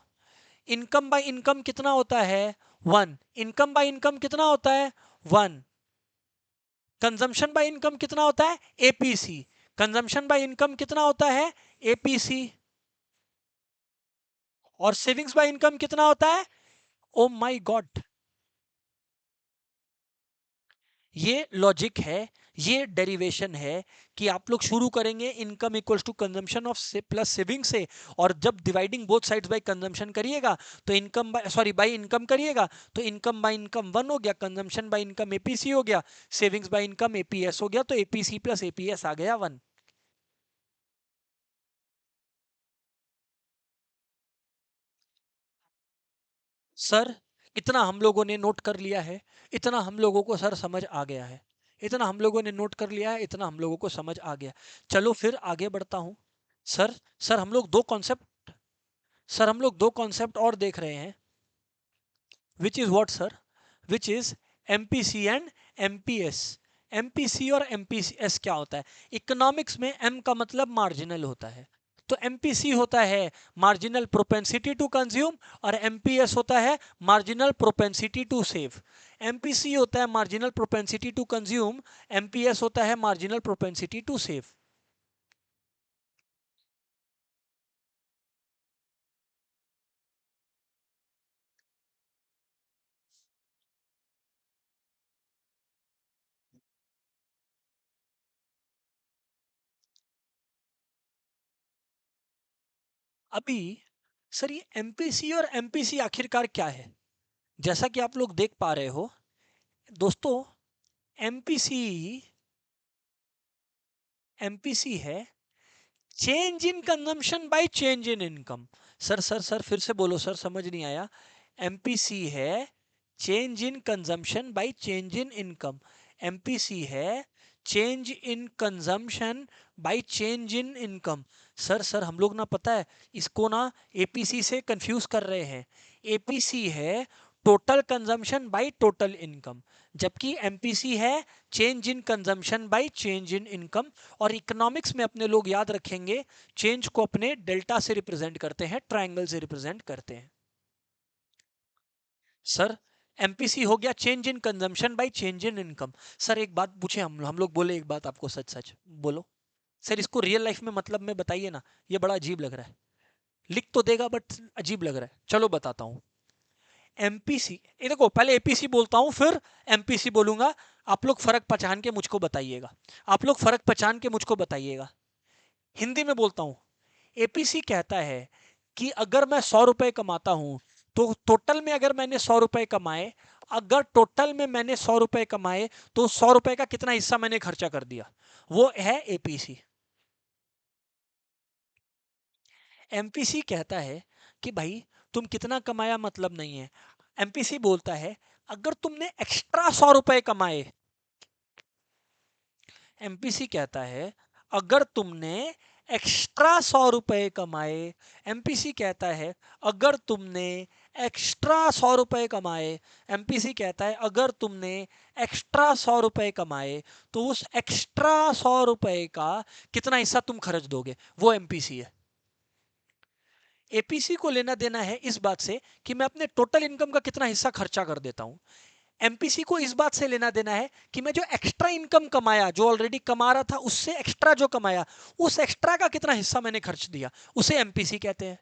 इनकम बाय इनकम कितना होता है? 1। इनकम बाय इनकम कितना होता है? 1। कंजम्पशन बाय इनकम कितना होता है? एपीसी। कंजम्पशन बाय इनकम कितना होता है? एपीसी। और सेविंग्स बाय इनकम कितना होता है? ओ माय गॉड, ये लॉजिक है, ये डेरिवेशन है, कि आप लोग शुरू करेंगे income equals to consumption of plus saving से, और जब dividing both sides by consumption करिएगा तो income by sorry by income करिएगा तो इनकम बाय इनकम 1 हो गया, कंजम्पशन बाय इनकम एपीसी हो गया, सेविंग्स बाय इनकम एपीएस हो गया, तो एपीसी प्लस एपीएस आ गया 1। सर इतना हम लोगों ने नोट कर लिया है, इतना हम लोगों को सर समझ आ गया है, इतना हम लोगों ने नोट कर लिया है, इतना हम लोगों को समझ आ गया। चलो फिर आगे बढ़ता हूं। सर सर हम लोग दो कॉन्सेप्ट सर हम लोग दो कॉन्सेप्ट और देख रहे हैं, which is what sir? Which is MPC and MPS. MPC और एमपीएस क्या होता है? इकोनॉमिक्स में एम का मतलब मार्जिनल होता है, तो एमपीसी होता है मार्जिनल प्रोपेंसिटी टू कंज्यूम, और एमपीएस होता है marginal propensity to save. MPC होता है marginal propensity to consume, MPS होता है मार्जिनल प्रोपेंसिटी टू सेव। अभी सर ये एमपीसी और एमपीसी आखिरकार क्या है? जैसा कि आप लोग देख पा रहे हो दोस्तों, एमपीसी एमपीसी है change in consumption by change in income. Sir फिर से बोलो सर, समझ नहीं आया। एमपीसी है change in consumption by change in income. MPC है change in consumption by change in income. Sir हम लोग ना पता है इसको ना एपीसी से कंफ्यूज कर रहे हैं। एपीसी है total consumption bye total income, जबकि एमपीसी है change in consumption by change in income. और इकोनॉमिक्स में अपने लोग याद रखेंगे, चेंज को अपने डेल्टा से रिप्रेजेंट करते हैं, ट्रायंगल से रिप्रेजेंट करते हैं। सर एमपीसी हो गया change in consumption by change in income. Sir एक बात पूछे, हम लोग बोले एक बात आपको, सच सच बोलो सर, इसको रियल लाइफ में मतलब में बताइए ना, ये बड़ा अजीब लग रहा है। लिख तो देगा बट अजीब लग रहा है, चलो बताता हूं। एमपीसी, ये देखो पहले एपीसी बोलता हूं फिर एमपीसी बोलूंगा, आप लोग फर्क पहचान के मुझको बताइएगा, आप लोग फर्क पहचान के मुझको बताइएगा। हिंदी में बोलता हूं, एपीसी कहता है कि अगर मैं 100 रुपए कमाता हूं, तो टोटल में अगर मैंने 100 रुपए कमाए, अगर टोटल में मैंने 100 रुपए कमाए, तो 100 रुपए का कितना हिस्सा मैंने खर्चा कर दिया, वो है एपीसी। एमपीसी कहता है कि भाई तुम कितना कमाया मतलब नहीं है। एमपीसी बोलता है अगर तुमने एक्स्ट्रा 100 रुपए कमाए, एमपीसी कहता है अगर तुमने एक्स्ट्रा 100 रुपए कमाए, एमपीसी कहता है अगर तुमने एक्स्ट्रा 100 रुपए कमाए, एमपीसी कहता है अगर तुमने एक्स्ट्रा 100 रुपए कमाए तो उस एक्स्ट्रा 100 रुपए का कितना हिस्सा तुम खर्च दोगे, वो एमपीसी है। एपीसी को लेना देना है इस बात से कि मैं अपने टोटल इनकम का कितना हिस्सा खर्चा कर देता हूं। एमपीसी को इस बात से लेना देना है कि मैं जो एक्स्ट्रा इनकम कमाया, जो ऑलरेडी कमा रहा था उससे एक्स्ट्रा जो कमाया, उस एक्स्ट्रा का कितना हिस्सा मैंने खर्च दिया, उसे एमपीसी कहते हैं।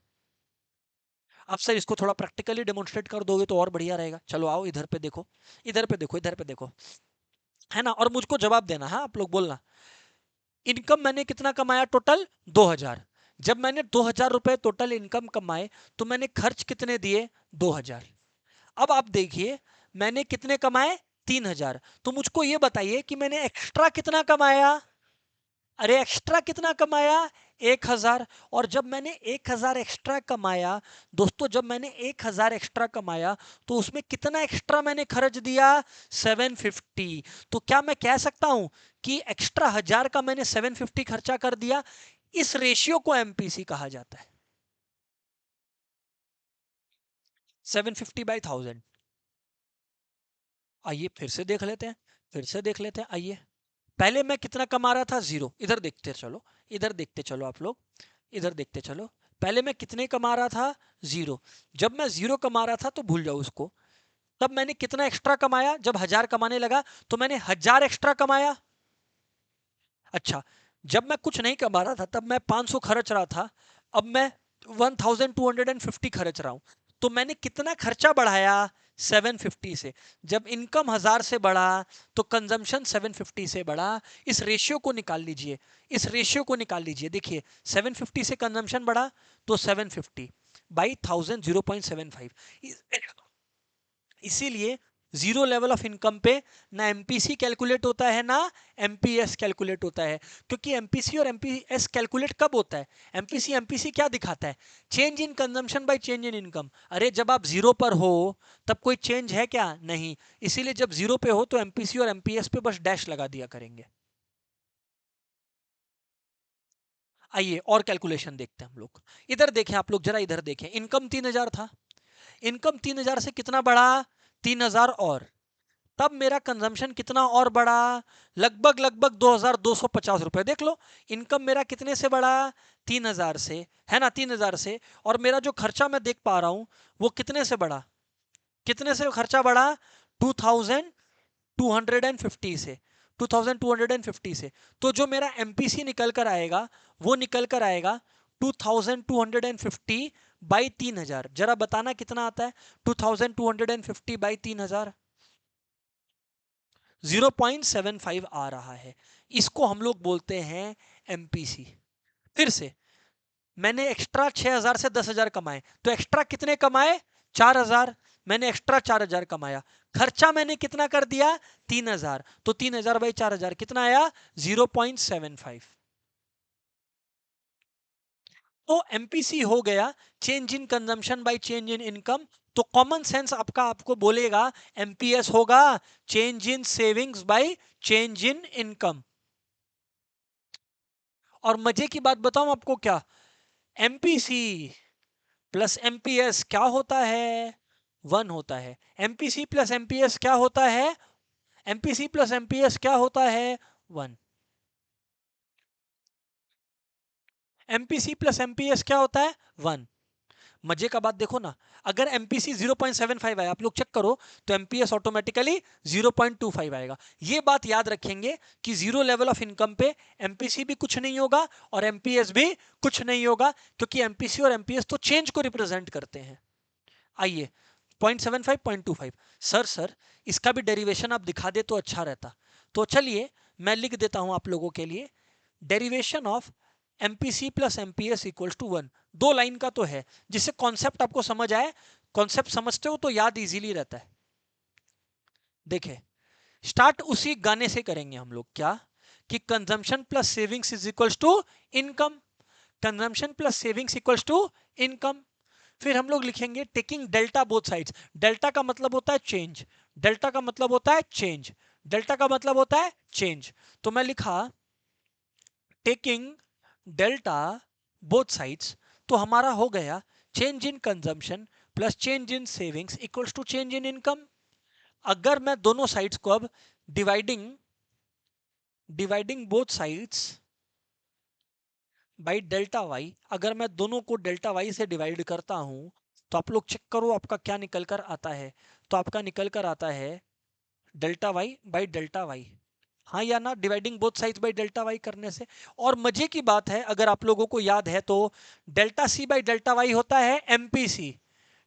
अब सर इसको थोड़ा प्रैक्टिकली डेमोन्स्ट्रेट कर दोगे तो और बढ़िया रहेगा। चलो आओ इधर पे देखो, इधर पे देखो, इधर पे देखो, है ना। और मुझको जवाब देना, हाँ आप लोग बोलना। इनकम मैंने कितना कमाया टोटल, 2000। जब मैंने 2000 रुपए टोटल इनकम कमाए तो मैंने खर्च कितने दिए, 2000। अब आप देखिए मैंने कितने कमाए, 3000। तो मुझको ये बताइए कि मैंने एक्स्ट्रा कितना कमाया। अरे एक्स्ट्रा कितना कमाया, 1000। और जब मैंने 1000 एक्स्ट्रा कमाया, दोस्तों जब मैंने 1000 एक्स्ट्रा कमाया तो उसमें कितना एक्स्ट्रा मैंने खर्च दिया, 750। तो क्या मैं कह सकता हूं कि एक्स्ट्रा 1000 का मैंने 750 खर्चा कर दिया। इस रेशियो को एमपीसी कहा जाता है, 750/1000। आइए फिर से देख लेते हैं, फिर से देख लेते हैं। आइए पहले मैं कितना कमा रहा था, 0। इधर देखते चलो, इधर देखते चलो आप लोग, इधर देखते चलो। पहले मैं कितने कमा रहा था, 0। जब मैं 0 कमा रहा था तो भूल जाओ उसको। तब मैंने कितना एक्स्ट्रा कमाया, जब 1000 कमाने लगा तो मैंने 1000 एक्स्ट्रा कमाया। अच्छा, जब मैं कुछ नहीं कमा रहा था तब मैं 500 खर्च रहा था, अब मैं 1250 खर्च रहा हूं। तो मैंने कितना खर्चा बढ़ाया, 750 से। जब इनकम 1000 से बढ़ा तो कंजम्पशन 750 से बढ़ा। इस रेशियो को निकाल लीजिए, इस रेशियो को निकाल लीजिए। देखिए 750 से कंजम्पशन बढ़ा तो 750/1000, 0.75। इसीलिए जीरो लेवल ऑफ इनकम पे ना एमपीसी कैलकुलेट होता है ना एमपीएस कैलकुलेट होता है। क्योंकि एमपीसी और एमपीएस कैलकुलेट कब होता है, एमपीसी एमपीसी क्या दिखाता है, change in consumption by change in income. अरे जब आप जीरो पर हो तब कोई चेंज है क्या, नहीं। इसीलिए जब जीरो पे हो तो एमपीसी और एमपीएस पे बस डैश लगा दिया करेंगे। आइए और कैलकुलेशन देखते हैं हम लोग। इधर देखें आप लोग, जरा इधर देखें। इनकम 3000 था, इनकम 3000 से कितना बढ़ा, 3000 और। तब मेरा कंजम्पशन कितना और बढ़ा, लगभग लगभग 2250 रुपए। देख लो इनकम मेरा कितने से बढ़ा, 3000 से, है ना, 3000 से। और मेरा जो खर्चा मैं देख पा रहा हूं वो कितने से बढ़ा, कितने से खर्चा बढ़ा, 2250 से, 2250 से। तो जो मेरा एमपीसी निकल कर आएगा वो निकल कर आएगा 2250/3000। जरा बताना कितना आता है 2250/3000, 0.75 आ रहा है। इसको हम लोग बोलते हैं एमपीसी। फिर से मैंने एक्स्ट्रा 6000 से 10000 कमाए, तो एक्स्ट्रा कितने कमाए, 4000। मैंने एक्स्ट्रा 4000 कमाया, खर्चा मैंने कितना कर दिया, 3000। तो 3000/4000 कितना आया, 0.75। तो एमपीसी हो गया change in consumption by change in income. तो कॉमन सेंस आपका आपको बोलेगा एमपीएस होगा change in savings bye change in income. और मजे की बात बताऊं आपको क्या, एमपीसी प्लस एमपीएस क्या होता है, 1 होता है। एमपीसी प्लस एमपीएस क्या होता है, एमपीसी प्लस एमपीएस क्या होता है, 1। एमपीसी प्लस एमपीएस क्या होता है, 1। मजे का बात देखो ना, अगर एमपीसी 0.75 आया, आप लोग चेक करो, तो एमपीएस ऑटोमेटिकली 0.25 आएगा। ये बात याद रखेंगे कि जीरो लेवल ऑफ इनकम पे एमपीसी भी कुछ नहीं होगा और एमपीएस भी कुछ नहीं होगा, क्योंकि एमपीसी और एमपीएस तो चेंज को रिप्रेजेंट करते हैं। आइए 0.75, 0.25। सर इसका भी डेरिवेशन आप दिखा दे तो अच्छा रहता। तो चलिए मैं लिख देता हूं आप लोगों के लिए, derivation of MPC plus MPS equals to 1। 2 line का तो है, जिससे कॉन्सेप्ट आपको समझ आए। कॉन्सेप्ट समझते हो तो याद इजीली रहता है। देखे स्टार्ट उसी गाने से करेंगे हम लोग, क्या कि consumption plus savings is equals to income. Consumption plus savings equals to income. फिर हम लोग लिखेंगे taking delta both sides. Delta का मतलब होता है चेंज, डेल्टा का मतलब होता है चेंज, डेल्टा का मतलब होता है चेंज। तो मैं लिखा टेकिंग डेल्टा बोथ साइड्स, तो हमारा हो गया change in consumption plus change in savings equals to change in income. अगर मैं दोनों साइड्स को अब dividing dividing both sides by delta Y, अगर मैं दोनों को डेल्टा वाई से डिवाइड करता हूं तो आप लोग चेक करो आपका क्या निकल कर आता है। तो आपका निकल कर आता है delta Y by delta Y. हाँ या ना, dividing both sides by delta Y करने से। और मजे की बात है, अगर आप लोगों को याद है तो delta C by delta Y होता है MPC.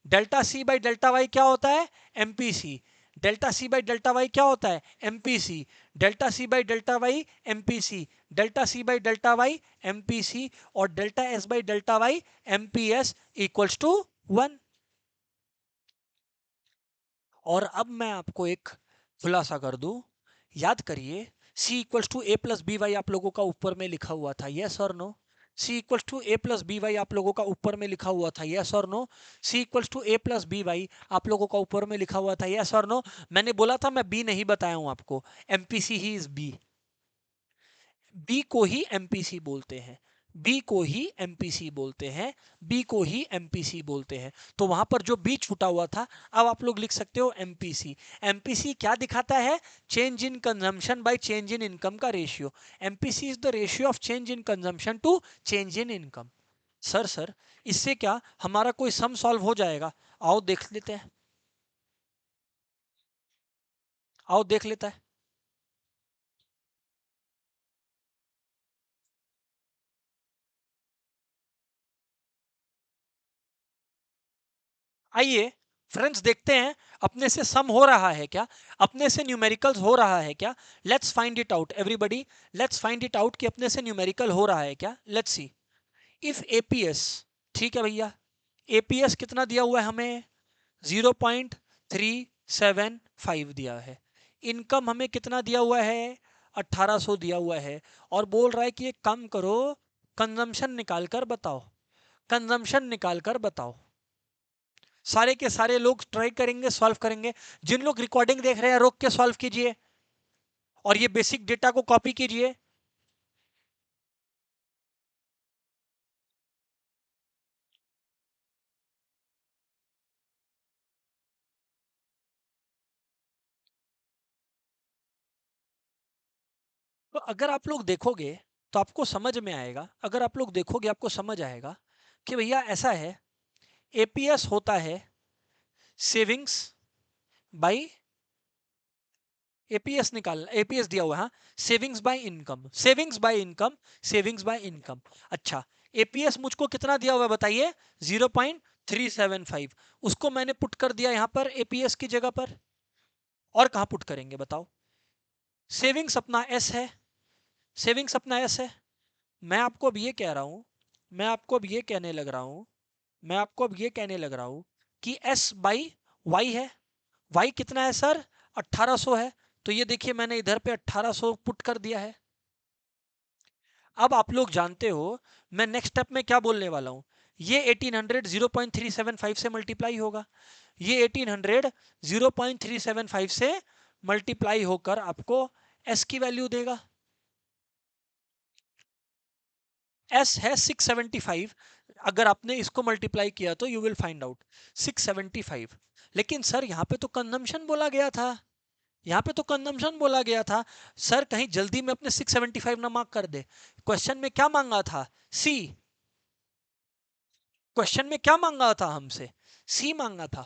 Delta C by delta Y क्या होता है? MPC. Delta C by delta Y क्या होता है? MPC. Delta C by delta Y MPC. Delta C by delta Y MPC और delta S by delta Y MPS equals to 1। और अब मैं आपको एक खुलासा कर दूं, याद करिए C equals to A plus B Y आप लोगों का ऊपर में लिखा हुआ था, यस और no? C equals to A plus B Y आप लोगों का ऊपर में लिखा हुआ था, यस और no? C equals to A plus B Y आप लोगों का ऊपर में लिखा हुआ था, यस और नो? मैंने बोला था मैं बी नहीं बताया हूं आपको, एमपीसी ही इज बी। बी को ही एमपीसी बोलते हैं, बी को ही एमपीसी बोलते हैं, बी को ही एमपीसी बोलते हैं। तो वहां पर जो बी छूटा हुआ था, अब आप लोग लिख सकते हो एमपीसी। एमपीसी क्या दिखाता है? Change in consumption by change in income का ratio. MPC is the ratio of change in consumption to change in income. Sir इससे क्या हमारा कोई सम सॉल्व हो जाएगा? आओ देख लेते हैं, आओ देख लेता है। आइए फ्रेंड्स देखते हैं अपने से सम हो रहा है क्या, अपने से न्यूमेरिकल्स हो रहा है क्या। Let's find it out everybody, let's find it out कि अपने से न्यूमेरिकल हो रहा है क्या। लेट्स सी इफ एपीएस, ठीक है भैया, एपीएस कितना दिया हुआ है हमें? 0.375 दिया है। इनकम हमें कितना दिया हुआ है? 1800 दिया हुआ है। और बोल रहा है कि एक काम करो, कंजम्पशन निकाल कर बताओ, कंजम्पशन निकाल कर बताओ। सारे के सारे लोग ट्राई करेंगे, सॉल्व करेंगे। जिन लोग रिकॉर्डिंग देख रहे हैं रोक के सॉल्व कीजिए और ये बेसिक डेटा को कॉपी कीजिए। तो अगर आप लोग देखोगे तो आपको समझ में आएगा, अगर आप लोग देखोगे आपको समझ आएगा कि भैया ऐसा है, एपीएस होता है सेविंग्स बाय, एपीएस निकाल, एपीएस दिया हुआ है, हाँ, savings by income, savings by income, savings by income. अच्छा, एपीएस मुझको कितना दिया हुआ है बताइए? 0.375। उसको मैंने पुट कर दिया यहां पर एपीएस की जगह पर। और कहां पुट करेंगे बताओ? सेविंग्स अपना एस है, सेविंग्स अपना एस है। मैं आपको अब ये कह रहा हूं, मैं आपको अब ये कहने लग रहा हूं, मैं आपको अब ये कहने लग रहा हूं कि एस बाई वाई है। वाई कितना है सर? 1800 है। तो ये देखिए मैंने इधर पे 1800 पुट कर दिया है। अब आप लोग जानते हो मैं नेक्स्ट स्टेप में क्या बोलने वाला हूं। ये 1800 0.375 से मल्टीप्लाई होगा, ये 1800 0.375 से मल्टीप्लाई होकर आपको एस की वैल्यू देगा। एस है 675। अगर आपने इसको मल्टीप्लाई किया तो यू विल फाइंड आउट 675। लेकिन सर यहाँ पे तो कंजम्पशन बोला गया था, यहाँ पे तो कंजम्पशन बोला गया था। सर कहीं जल्दी में अपने 675 ना मार्क कर दे। क्वेश्चन में क्या मांगा था? सी। क्वेश्चन में क्या मांगा था हमसे? सी मांगा था।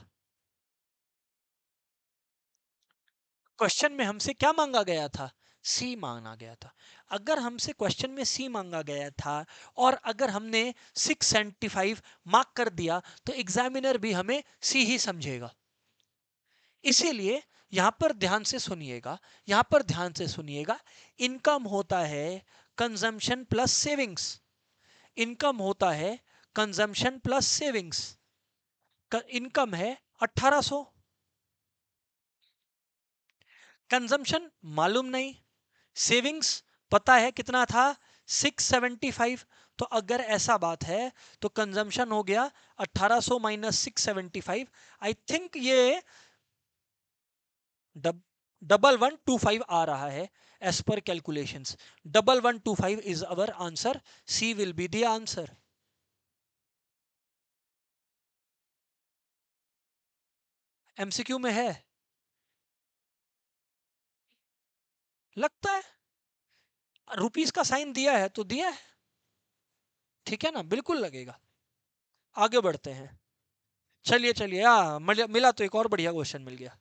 क्वेश्चन में हमसे क्या मांगा गया था? सी मांगा गया था। अगर हमसे क्वेश्चन में सी मांगा गया था और अगर हमने 675 मार्क कर दिया तो एग्जामिनर भी हमें सी ही समझेगा। इसीलिए यहां पर ध्यान से सुनिएगा, यहां पर ध्यान से सुनिएगा। इनकम होता है कंजम्पशन प्लस सेविंग्स, इनकम होता है कंजम्पशन प्लस सेविंग्स। इनकम है 1800, कंजम्पशन मालूम नहीं, सेविंग्स पता है कितना था? 675। तो अगर ऐसा बात है तो कंजम्पशन हो गया 1800 माइनस 675, आई थिंक ये 1125 आ रहा है as per calculations. 1125 is our answer, C will be the answer. MCQ में है लगता है, रुपीस का साइन दिया है तो दिया है, ठीक है ना, बिल्कुल लगेगा। आगे बढ़ते हैं, चलिए चलिए, मिला तो एक और बढ़िया क्वेश्चन मिल गया।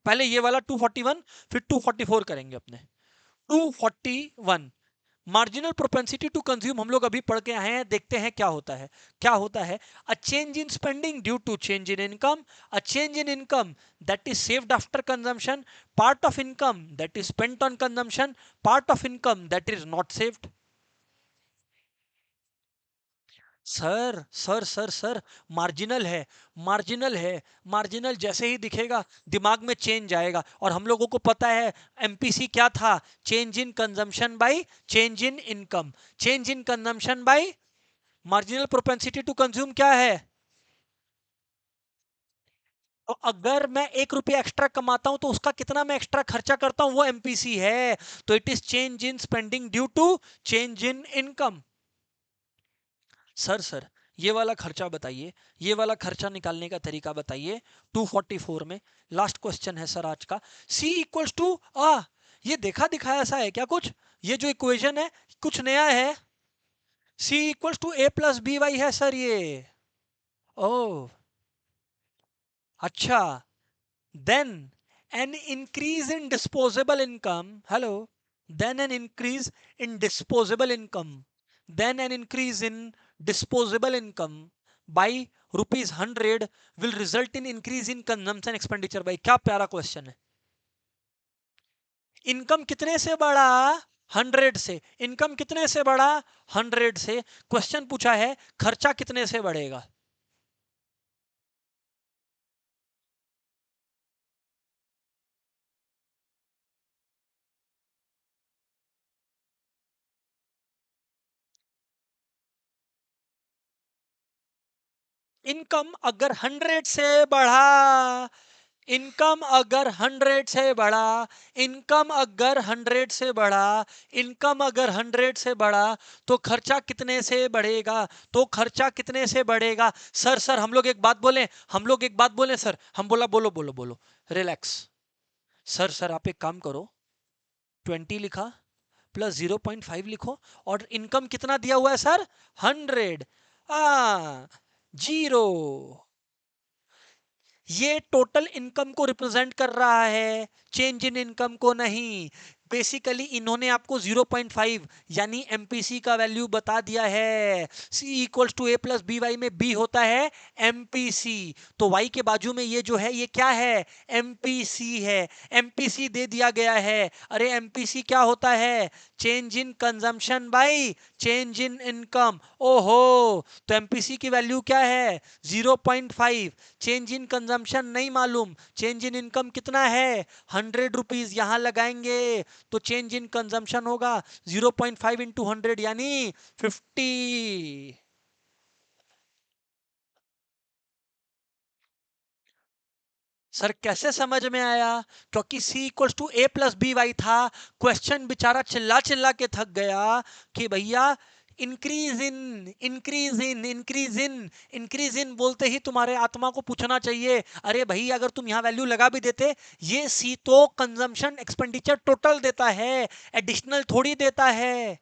पहले ये वाला 241, फिर 244 करेंगे अपने। 241, मार्जिनल प्रोपेंसिटी टू कंज्यूम हम लोग अभी पढ़ के आए हैं, देखते हैं क्या होता है। क्या होता है? A change in spending due to change in income, a change in income that is saved after consumption, part of income that is spent on consumption, part of income that is not saved. Sir marginal है, marginal है, marginal जैसे ही दिखेगा दिमाग में change आएगा, और हम लोगों को पता है एमपीसी क्या था? Change in consumption by change in income, change in consumption by marginal propensity to consume क्या है? तो अगर मैं 1 रुपया एक्स्ट्रा कमाता हूं तो उसका कितना मैं एक्स्ट्रा खर्चा करता हूं, वो एमपीसी है। तो it is change in spending due to change in income. Sir ये वाला खर्चा बताइए, ये वाला खर्चा निकालने का तरीका बताइए। 244 में लास्ट क्वेश्चन है सर आज का। C इक्वल्स टू ये देखा दिखाया सा है क्या कुछ? ये जो इक्वेशन है कुछ नया है? C equals to A plus B Y है सर ये। ओ अच्छा, then an increase in disposable income, hello, then an increase in disposable income, then an increase in disposable income by rupees 100 will result in increase in consumption expenditure by। क्या प्यारा question है। Income कितने से बढ़ा? 100 से। Income कितने से बढ़ा? 100 से। क्वेश्चन पूछा है खर्चा कितने से बढ़ेगा? इनकम अगर 100 से बढ़ा, इनकम अगर 100 से बढ़ा, इनकम अगर 100 से बढ़ा, इनकम अगर 100 से बढ़ा, तो खर्चा कितने से बढ़ेगा? तो खर्चा कितने से बढ़ेगा? सर हम लोग एक बात बोलें, हम लोग एक बात बोलें सर, हम बोला बोलो बोलो बोलो, रिलैक्स। सर आप एक काम करो, 20 लिखा प्लस 0.5 लिखो, और इनकम कितना दिया हुआ है सर? 100। जीरो, ये टोटल इनकम को रिप्रेजेंट कर रहा है, चेंज इन इनकम को नहीं। बेसिकली इन्होंने आपको 0.5 यानी एमपीसी का वैल्यू बता दिया है। C equals to A plus B Y में B होता है एमपीसी, तो Y के बाजू में ये जो है ये क्या है? एमपीसी है। एमपीसी दे दिया गया है। अरे एमपीसी क्या होता है? Change in consumption by change in income. ओहो, तो एमपीसी की वैल्यू क्या है? 0.5। चेंज इन कंजम्पशन नहीं मालूम, चेंज इन इनकम कितना है? 100 रुपीज। यहां लगाएंगे तो चेंज इन कंजम्पशन होगा 0.5 इंटू 100 यानी 50। सर कैसे समझ में आया? क्योंकि C equals to A plus B Y था। क्वेश्चन बेचारा चिल्ला चिल्ला के थक गया कि भैया increase in increase in increase in increase in बोलते ही तुम्हारे आत्मा को पूछना चाहिए, अरे भाई अगर तुम यहां वैल्यू लगा भी देते, ये C तो कंजम्पशन एक्सपेंडिचर टोटल देता है, एडिशनल थोड़ी देता है।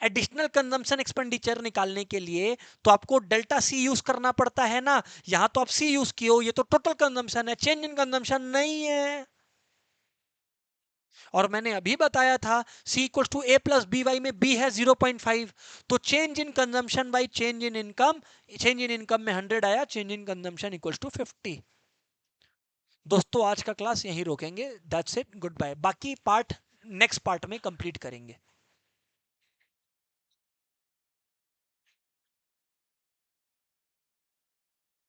एडिशनल कंजम्पशन एक्सपेंडिचर निकालने के लिए तो आपको डेल्टा सी यूज करना पड़ता है ना। यहां तो आप सी यूज किए हो, ये तो टोटल कंजम्पशन है, चेंज इन कंजम्पशन नहीं है। और मैंने अभी बताया था C equals to A plus B Y में B है 0.5, तो change in consumption by change in income, change in income में 100 आया, change in consumption equals to 50। दोस्तों आज का क्लास यहीं रोकेंगे, दैट्स इट, गुड बाय। बाकी पार्ट नेक्स्ट पार्ट में कंप्लीट करेंगे।